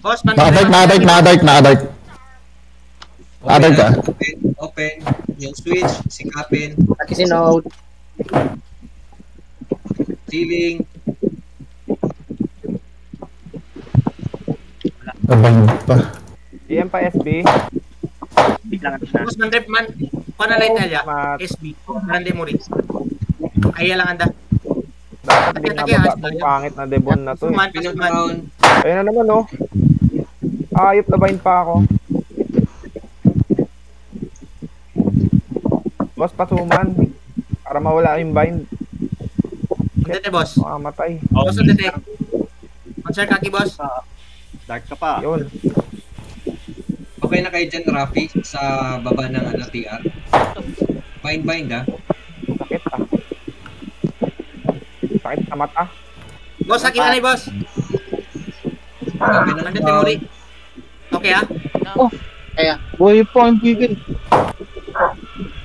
Boss, Nakadark ka. Open. Yung switch, sikapin. Pati si Node. Ceiling. Abang pa. DM pa SB. Boss, mandrep man. Pana light alya. SB. Grande mo rin. Ay, lang anda. Dapat din nababa tong pangit na Devon na to eh. Ayun na naman oh. Ayop na bind pa ako. Boss, pasuman. Para mawala yung bind. Dete, boss. Matay. Boss, dete. Answer kaki, boss. Dark ka pa. Yun. Okay na kayo dyan, Rafi, sa baba ng TR. Bind ha. Sakit ah. Sakit sa mata. Boss, sakit na boss. Okay na. Nandito Mori. Okay ha? Oh, kaya. Boy po ang pigil.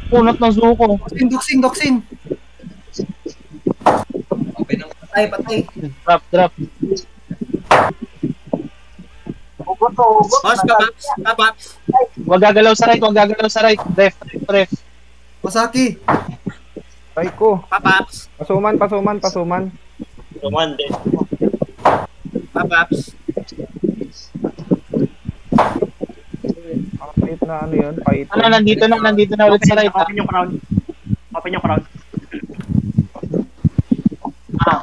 Punot ng suko. Doxing. Okay na. Patay. Drop. Boss, papaps. Wag gagalaw sa right, wag gagalaw sa right. Ref. Masaki. Ay ko. Papaps. Pasuman. Tuman din. Papaps. Pait na ano yun? Pait. Ano, nandito na ulit sa right. Open yung crown. Ah.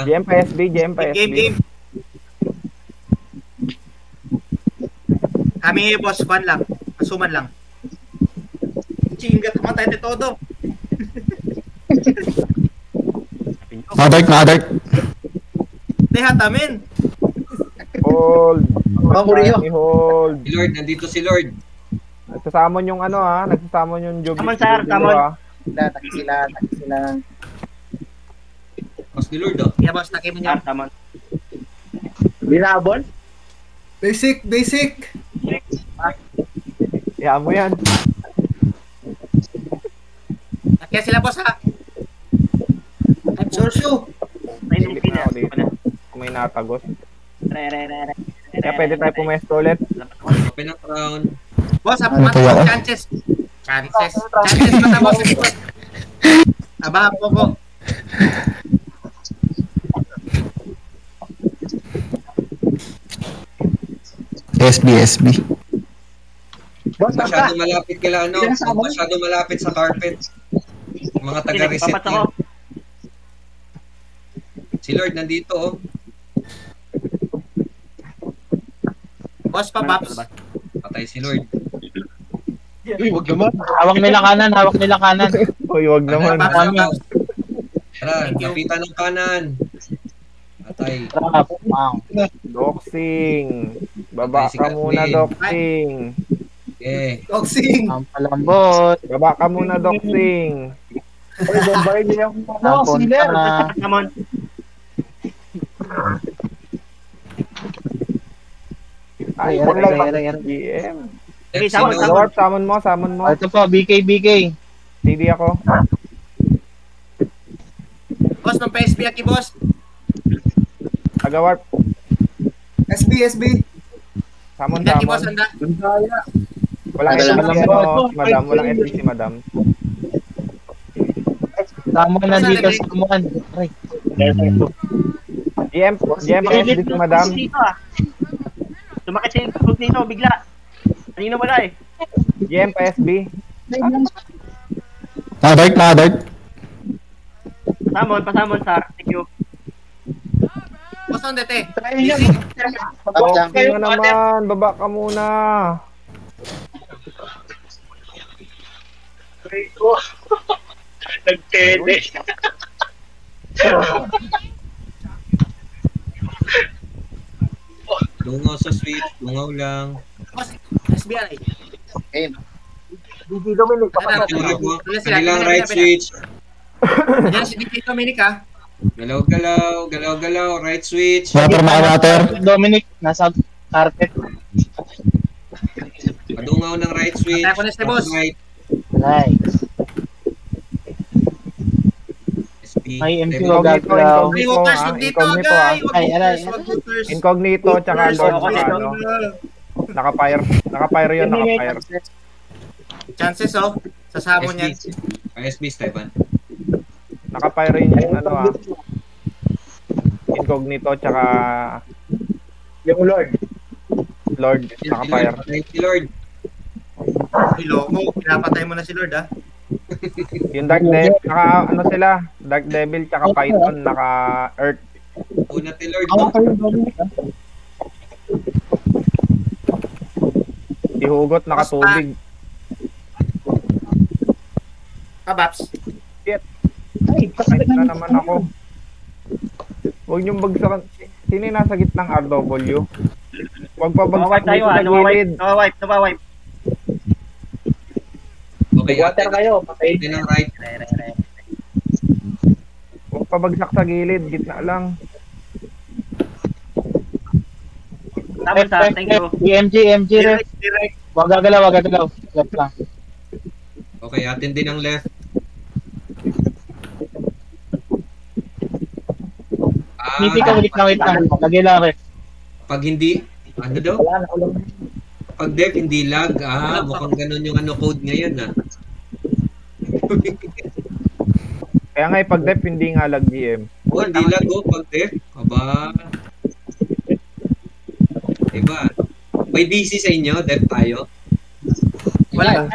GM PSB. Game. Kami, boss, kwan lang. Asuman lang. Chingat, matay ni todo. Nadark. Hatamin. Hold. Hold. Si Lord, nandito si Lord. Nagsasamon yung ano ha. Nagsasamon yung job. Tamon, sir. Tamon. Taki sila. Mas ni Lord, oh. Yeah, boss, taki mo niya. Tamon. Binabon? Basic. Iyan mo yan. Kaya sila, boss, ha? Sorsyo. Kung may natagos. Re. Kaya pwede tayo pumesto ulit. Open ang crown. Boss, Ano to, matapos ako? chances. Chances matapos. Aba, po. SB. Masyado malapit kila ano. Masyado malapit sa carpet. Mga taga-reset Papat niya. ako. Si Lord nandito, oh. Boss, papaps. Patay si Lord. Uy, wag naman. Hawak nila kanan. Uy, wag naman. Tara, kapitan ng kanan. Patay. Doxing. Baba Patay si ka muna, Kathleen. Doxing. Okay. Doxing. Ang palambot. Baba ka muna, Doxing. Uy, bombay niya yung Sealer. Tamon. Ay, GM. Okay, Summon mo. Ito po, BK. CD ako. Boss, ng PSP aki, boss. Aga-warp. SB. Summon. Handa ki, boss, handa. Walang SB si madam. Walang SB si madam. Tama nandito sa kumuan. GM SB si madam. Tumakit si Cook dito, bigla. Kanino wala eh. GM PSB. Nadark. Pasamon, sir. Thank you. Boss, on dete. Doxing na naman. Baba ka muna. Nagtede. Lungaw sa switch. Lungaw lang. Boss, SBI. Didi Dominic, Kanilang right switch. Yan, si Dito Dominic, ha? Galaw. Right switch. Water. Dominic, nasa carpet. Padungaw ng right switch. Ako na si boss. Right. Nice. SP. May MC Incognito, gagalaw. May hookers, huwag dito, Incognito, agay. Ay, aray. Incognito, tsaka Lord Okay, sa ano. Nakapire yun. Chances, oh. Sasamo niya. SB, Stefan. Nakapire yun yung ano ah. Incognito, tsaka yung Lord. Nakapire. Si Lord. Iloko, pinapatay mo na si Lord, ha? Yung Dark Devil, Dark Devil tsaka Python, naka Earth. Una si Lord, no? Ihugot, naka tubig. Pabaps. Shit. Ay, na naman ako. Huwag niyong bagsakan. Sino yung nasa gitnang RW? Huwag pa bagsak dito sa gilid. Nawawipe. Okay, water kayo. Patay ng right. Huwag pa bagsak sa gilid. Gitna lang. Tamon, sir. Thank you. MG, ref. Wag gagalaw. Left lang. Okay, atin din ang left. Hindi ka, wait lang. Lagay lang rin. Pag hindi, ano daw? Pag def, hindi lag. Mukhang ganun yung code ngayon Kaya nga pag def, hindi nga lag GM. Hindi lag pag def. Aba. Diba? May busy sa inyo, def tayo. Wala.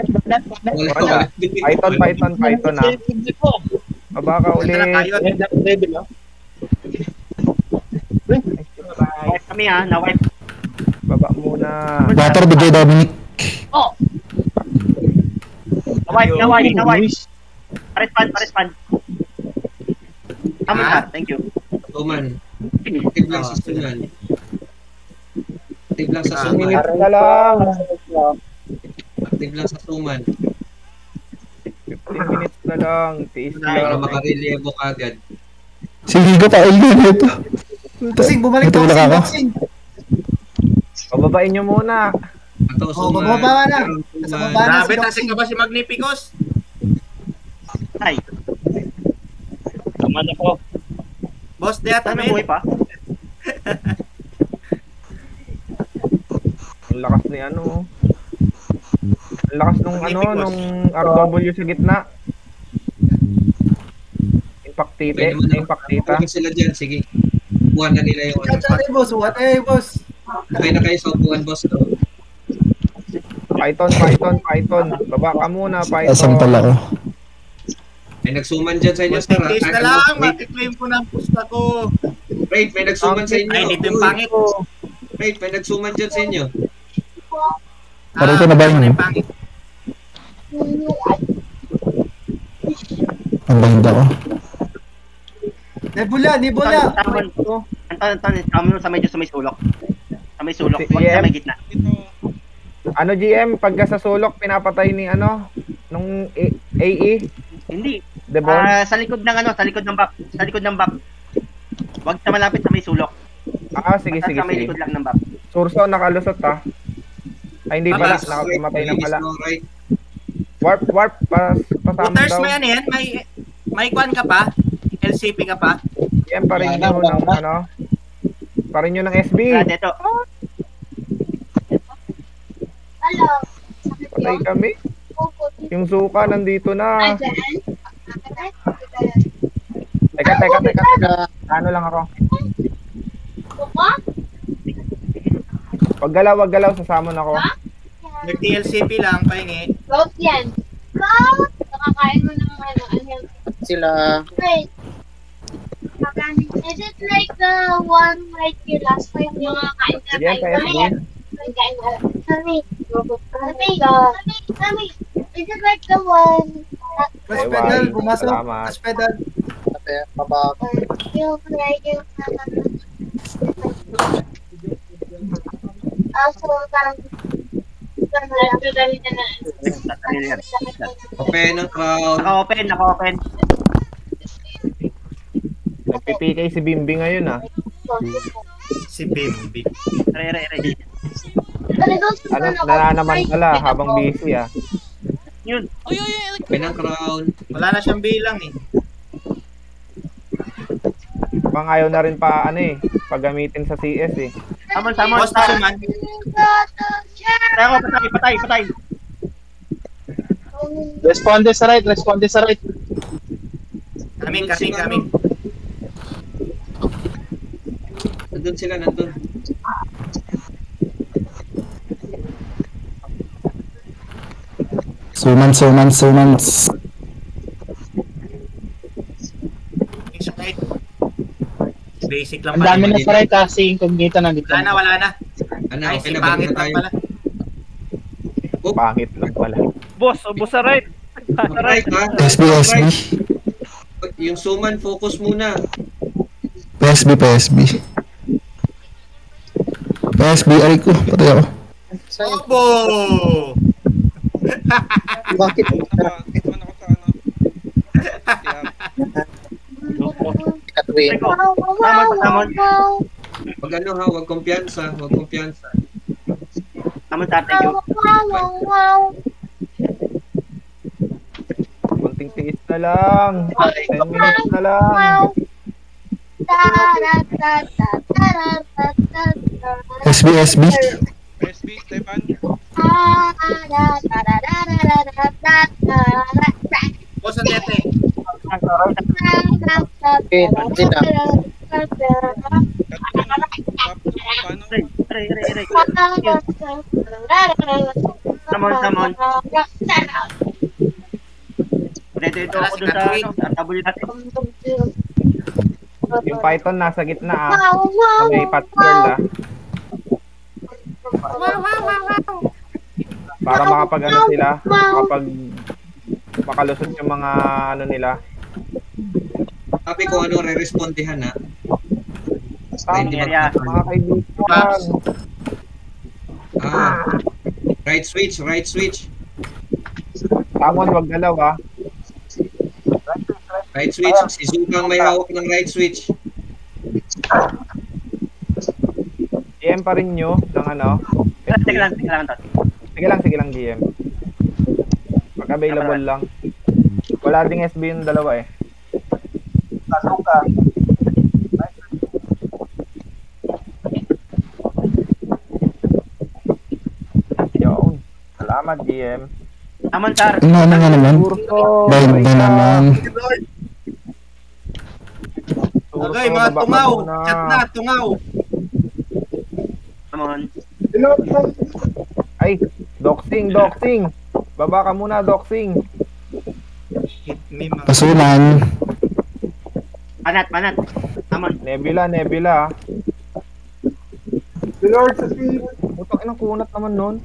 Python na. Aba ka ulit. Wipe kami na-wipe. Baba muna. Water bigay Dominic. Na-wipe. Pares-pan. Tama na, thank you. Suman. Active lang sa suman. Active lang sa suman. Minutes na lang. Active lang sa suman. 15 minutes na lang. Tiis na Para lang. makarelievo ka agad. Sige ko pa ito. Bossing, bumalik Matulog bossing, ako. bossing. Pababain nyo muna. Bababa na. Nasa baba na Grabe, si tasing ka ba si Magnificus? Ay. Tuman ako. Boss, Deat, Ano buhay pa? Ang lakas ni ano. Ang lakas nung RW sa gitna. Impactita. Okay sila dyan, sige. Buwan na nila yung boss. What boss? Okay na kayo sa upuan, boss. Python. Baba ka muna, Python. Asam pala ko. May nagsuman dyan sa inyo, sir. Please na lang, matiklaim ko ng pusta ko. Wait, may nagsuman sa inyo. Ay, dito yung pangit. Wait, may nagsuman dyan sa inyo. Parang ito na ba yun? Ang bahid ako. Nebula. Tama sa medyo sa may sulok. Sa may sulok, Si wag sa GM. may gitna. Ano GM, pagka sa sulok, pinapatay ni nung AE? Hindi. The ball? Sa likod ng back. Sa likod ng back. Wag sa malapit sa may sulok. Sige. Sa may likod lang ng back. Surso, nakalusot Ay, hindi pala. Nakamatay na pala. Warp. Pasama Waters, daw. may ano yan? May kwan ka pa? LCP ka pa? GM, parin nyo ng parin nyo ng SB. Dito. Patay kami. Yung suka nandito na. Teka. Ano lang ako. Wag galaw, sasamon ako. Nag-TLCP lang, pahingi. Close yan. Close! Nakakain mo ng Sila. Wait. Is it like the one like the last time yung mga kain na Yan, kaya yan. Kami. Is it like the one Press pedal, pumasok. Salamat. Press pedal. yung so parang Open ang crowd. Naka-open. Nagpipikay si Bimbi ngayon Si Bimbi. Re. Nananaman pala habang busy Yun. Open ang crowd. Wala na siyang bilang Pang ayaw na rin paggamitin sa CS Tamon. Boss, nasuman. Patay. Responde sa right. Coming. Nandun sila. Suman. Isa kahit basic lang Ang dami na sa right si Incognito nandito. Wala na. Ay, Okay si na, pangit balik na lang tayo. pala. Pangit lang pala. Boss sa right. Right, PSB. Yung suman, focus muna. PSB. Aray ko. Patay ako. Opo! Bakit? Katwin. Tamon. Wag kumpiyansa. Tamon tatay ko. Konting tiis na lang. 10 minutes na lang. SB, SB. SB, Stefan. Boss, ang dete. Okay, nanti na. Samon. Dito ako doon sa tabuli natin. Yung Python nasa gitna sa may patrol Para makapag ano sila, makalusot yung mga ano nila. Sabi ko ano re-respondihan ha. Mga kaibigan. Right switch. Tamon, wag galaw ha. Right switch. Si Zukang may hawak ng right switch. GM pa rin nyo ng ano. Sige lang. Sige lang GM. Pag available lang. Wala ding SB yung dalawa eh. Pasok ka. Yun. Salamat GM. Aman sir. Ano nga naman? Bye naman. Okay, mga tungaw. Chat na, tungaw. Aman. Ay, doxing. Baba ka muna, doxing. Pasulan. Panat. Aman. Nebula. Lord, sa si... Putang inang kunat naman nun.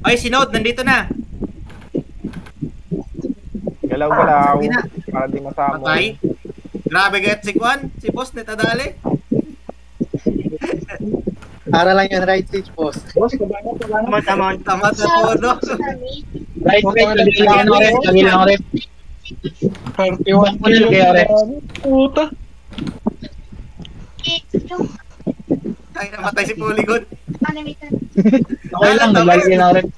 Ay, si Node, nandito na. Galaw. Para di masamo. Patay. Grabe gayat si Kwan. Si boss netadali. Para lang yan, right switch, boss. Tama. Tama sa todo. Right switch, lagi lang ref. 31 mo na kaya ref. Puta. Ay, namatay si Polygon. Okay lang, naglalagay lang ref.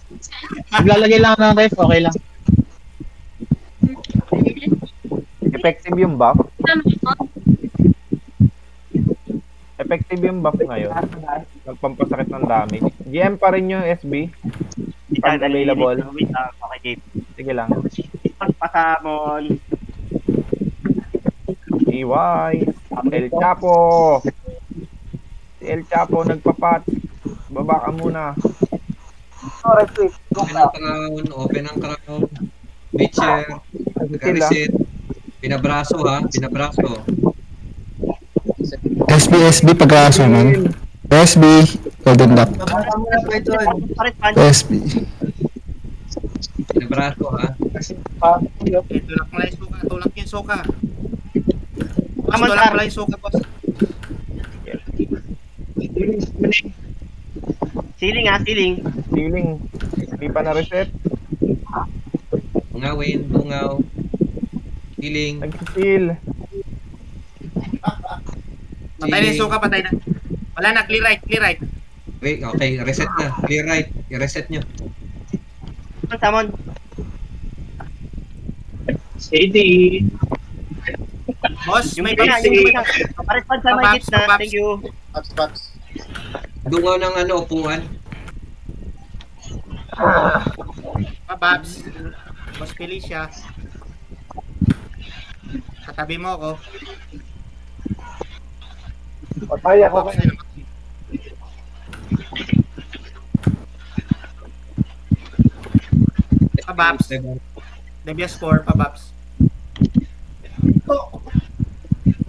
Naglalagay lang ng ref, okay lang. Effective yung buff. Effective yung buff ngayon. Nagpampasakit ng damage. GM pa rin yung SB. Pag available. Sige lang. Pasamon. EY. El Chapo. Si El Chapo nagpapat. Baba ka muna. Open ang crown. Witcher. Nag-reset. Binabraso ha. SB pag-aso man. SB, golden duck. SB. Binabraso ha. Tulak yung soka. Tulak yung soka, boss. Siling. Hindi pa na-reset. Tungaw. Healing. Nag-heal. Patay na yung soka, patay na. Wala na, clear right. Okay, reset na. Clear right. I-reset nyo. Samon. Steady. Boss, may Steady. Pares sa may gitna. Thank you. Pops. Dungaw ng upuan. Babs. Boss Felicia. Katabi mo ako. Patay ako. Pababs. Debias score, Pababs.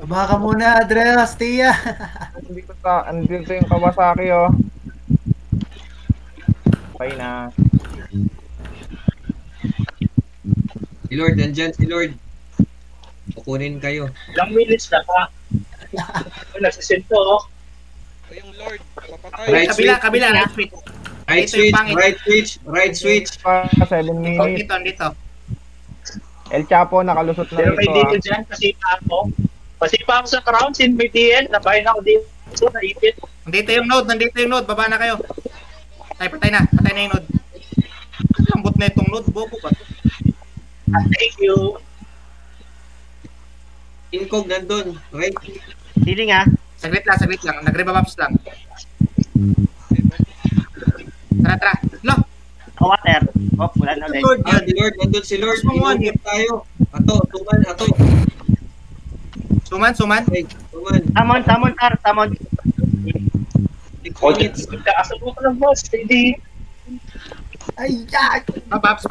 Baba ka muna, Andreas, Tia. Andito yung Kawasaki, oh. Okay na. Si Lord, nandyan si Lord. Kukunin kayo. Ilang minutes na pa. Nagsisinto, oh. Yung Lord, papatay. Kabila, Right switch. Pa 7 minutes. Dito. El Chapo, nakalusot na Pero may rito, deal dyan, pasipa ako sa crown, sin may DL, nabahin ako dito, naipit. Nandito yung node, baba na kayo. Patay na yung node. Lambot na itong node, bobo ba? Thank you. Incog nandun, right? Healing ha. Saglit lang. Nagre-buffs lang. Tara. Lo! Water. Oh, wala na ulit. Lord, Si Lord, nandun si Lord. Inugod tayo. Ato. Suman. Okay, tuman. Summon, Tar. Summon. 6 minutes. Kaasal mo ka ng boss. Hindi. Ay, yan! Pabaps.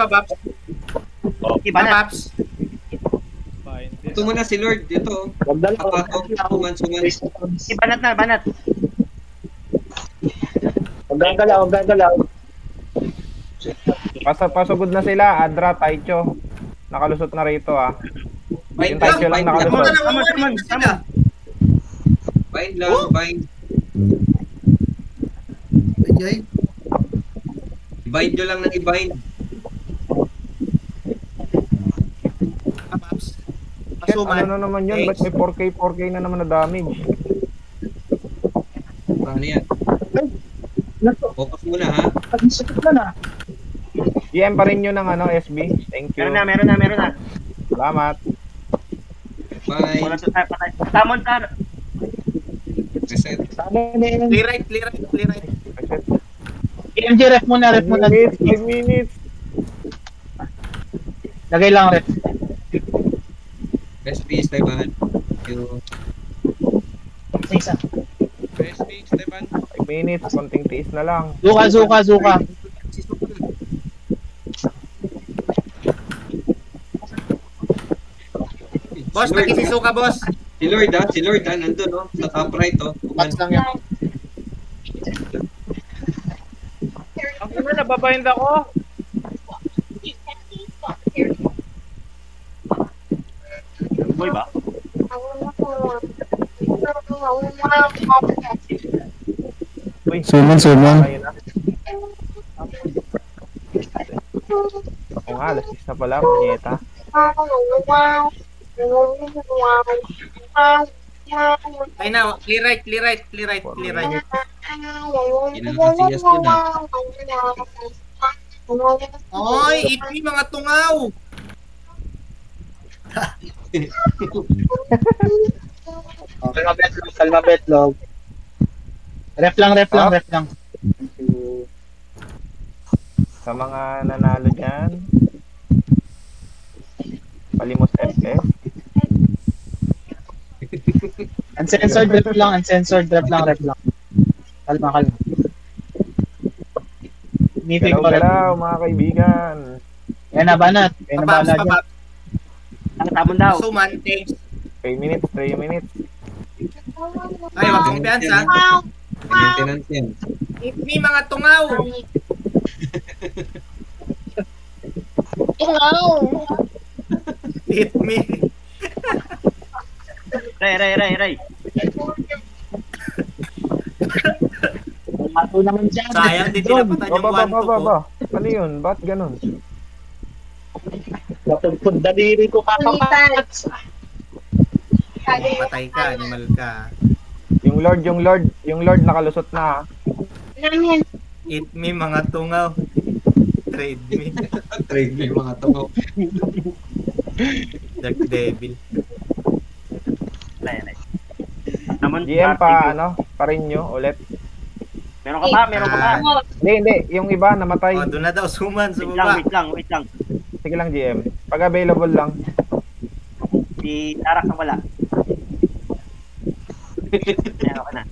Ibanat. Ito muna si Lord. Ito. Tuman. Ibanat. Huwag gagalaw. Pasugod na sila, Adra, Taicho. Nakalusot na rito ah. Yung Taicho lang nakalusot. Summon. Bind lang, bind. Ay, I-bind nyo lang ng i-bind. Pabaps. Shit, ano na naman yun? Ba't may 4K na naman na damage? Ano yan? Focus muna ha. GM pa rin yun ng SB. Thank you. Meron na. Salamat. Bye. Wala sa patay. Summon, Tar. Reset. Clear right. Reset. MG ref muna. 5 minutes. Lagay lang ref. SB, Esteban. Thank you. SB, Esteban. 5 minutes. Konting tiis na lang. Zuka. Boss, nakisisuka, boss. Si Lord ha. Nandun no. Sa top right oh. Box lang yan. Ang ina, nababind ako. Boy ba? Uy, Suman. ayun na. Oo nga, alas 6 na pala, punyeta. Ay na, clear right. Ginakasiyas yun ha. Oy, ito yung mga tungaw. Kalma betlog. Ref lang. Sa mga nanalo dyan, Palimos FF. Uncensored ref lang. Kalma. Galaw, mga kaibigan. Yan na, banat. Pabaps. Tabon daw. Suman, thanks. 3 minutes. Ay, wag kang piyansa. Maintenance yan. May mga tungaw. Hit me. Ray. Mato naman dyan. Sayang, di tinapatan yung one to ko. Ano yun? Ba't ganun? Napagpun daliri ko kakapat. Patay ka, animal ka. Yung Lord nakalusot na. Hit me, mga tungaw. Trade me. Trade me mga tungaw. Dark devil. Ray. GM pa rin nyo ulit. Meron ka ba? Hindi. Yung iba namatay. Oh, doon na daw, suman sa Wait baba. lang. Sige lang, GM. Pag available lang. Si Tarak na wala. Meron ka na.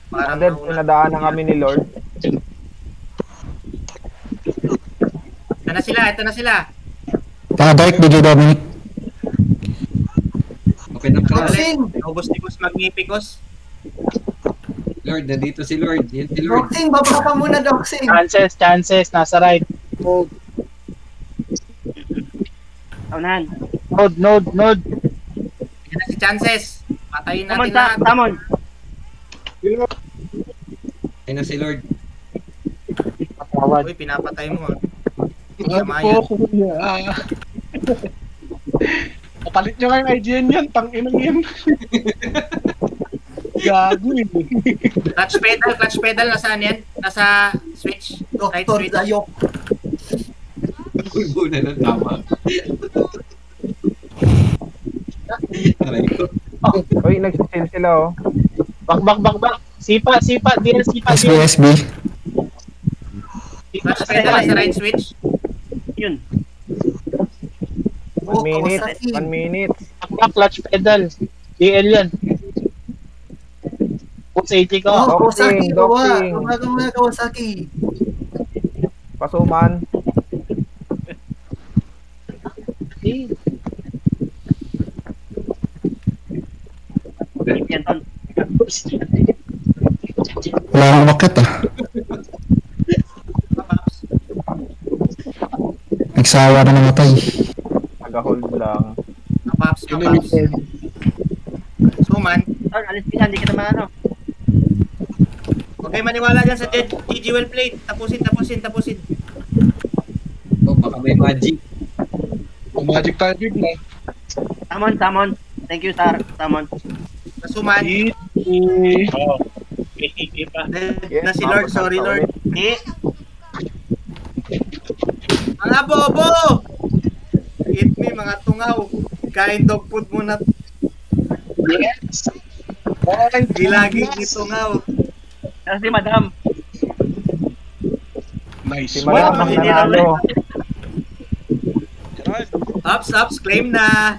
Parang Dead, pinadaan na kami ni Lord. Ito na sila. Dark, DJ Dominic. Open up ka. Ubos ni Boss Magnificus. Lord, nandito si Lord. Yan si Lord. Doxing, baba ka muna, Doxing. Chances, nasa right. Unahan. Node. Yan na si Chances. Patayin natin Tamon, lahat. Tamon. Yan na si Lord. Uy, pinapatay mo. Sama yan. Kapalit nyo nga yung IGN yan, tang-inang yan. Gago eh. Clutch pedal, nasaan yan? Nasa switch. Right Dr. switch. Dayok. Kulbo na ng tama. Uy, nagsisil sila oh. Bak. Sipa. DL, sipa. SB. Clutch pedal sa right switch. Yun. 1 minute. 1 minute. Bak, clutch pedal. DL yan. Push 80 ka. Kawasaki, docking. Umaga muna Kawasaki. Pasuman. Yan, Ton. Wala akong umakit ah. Nagsawa na namatay. Nag-hold lang. Kapaps. Suman. Ton, alis ka, hindi kita maano. Huwag kayo maniwala dyan sa GG well played. Tapusin. Oh, baka may magic. Magic tayo na. Tamon. Thank you, Sir. Tamon. Nasuman. Oo. Pa. Na si Lord. Sorry, Lord. Mga bobo! Eat me, mga tungaw. Kain dog food muna. Yes. Di lagi ni tungaw. Si Madam. Nice. Si Madam ang nanalo. Ups, claim na.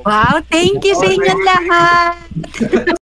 Wow, thank you sa inyong lahat.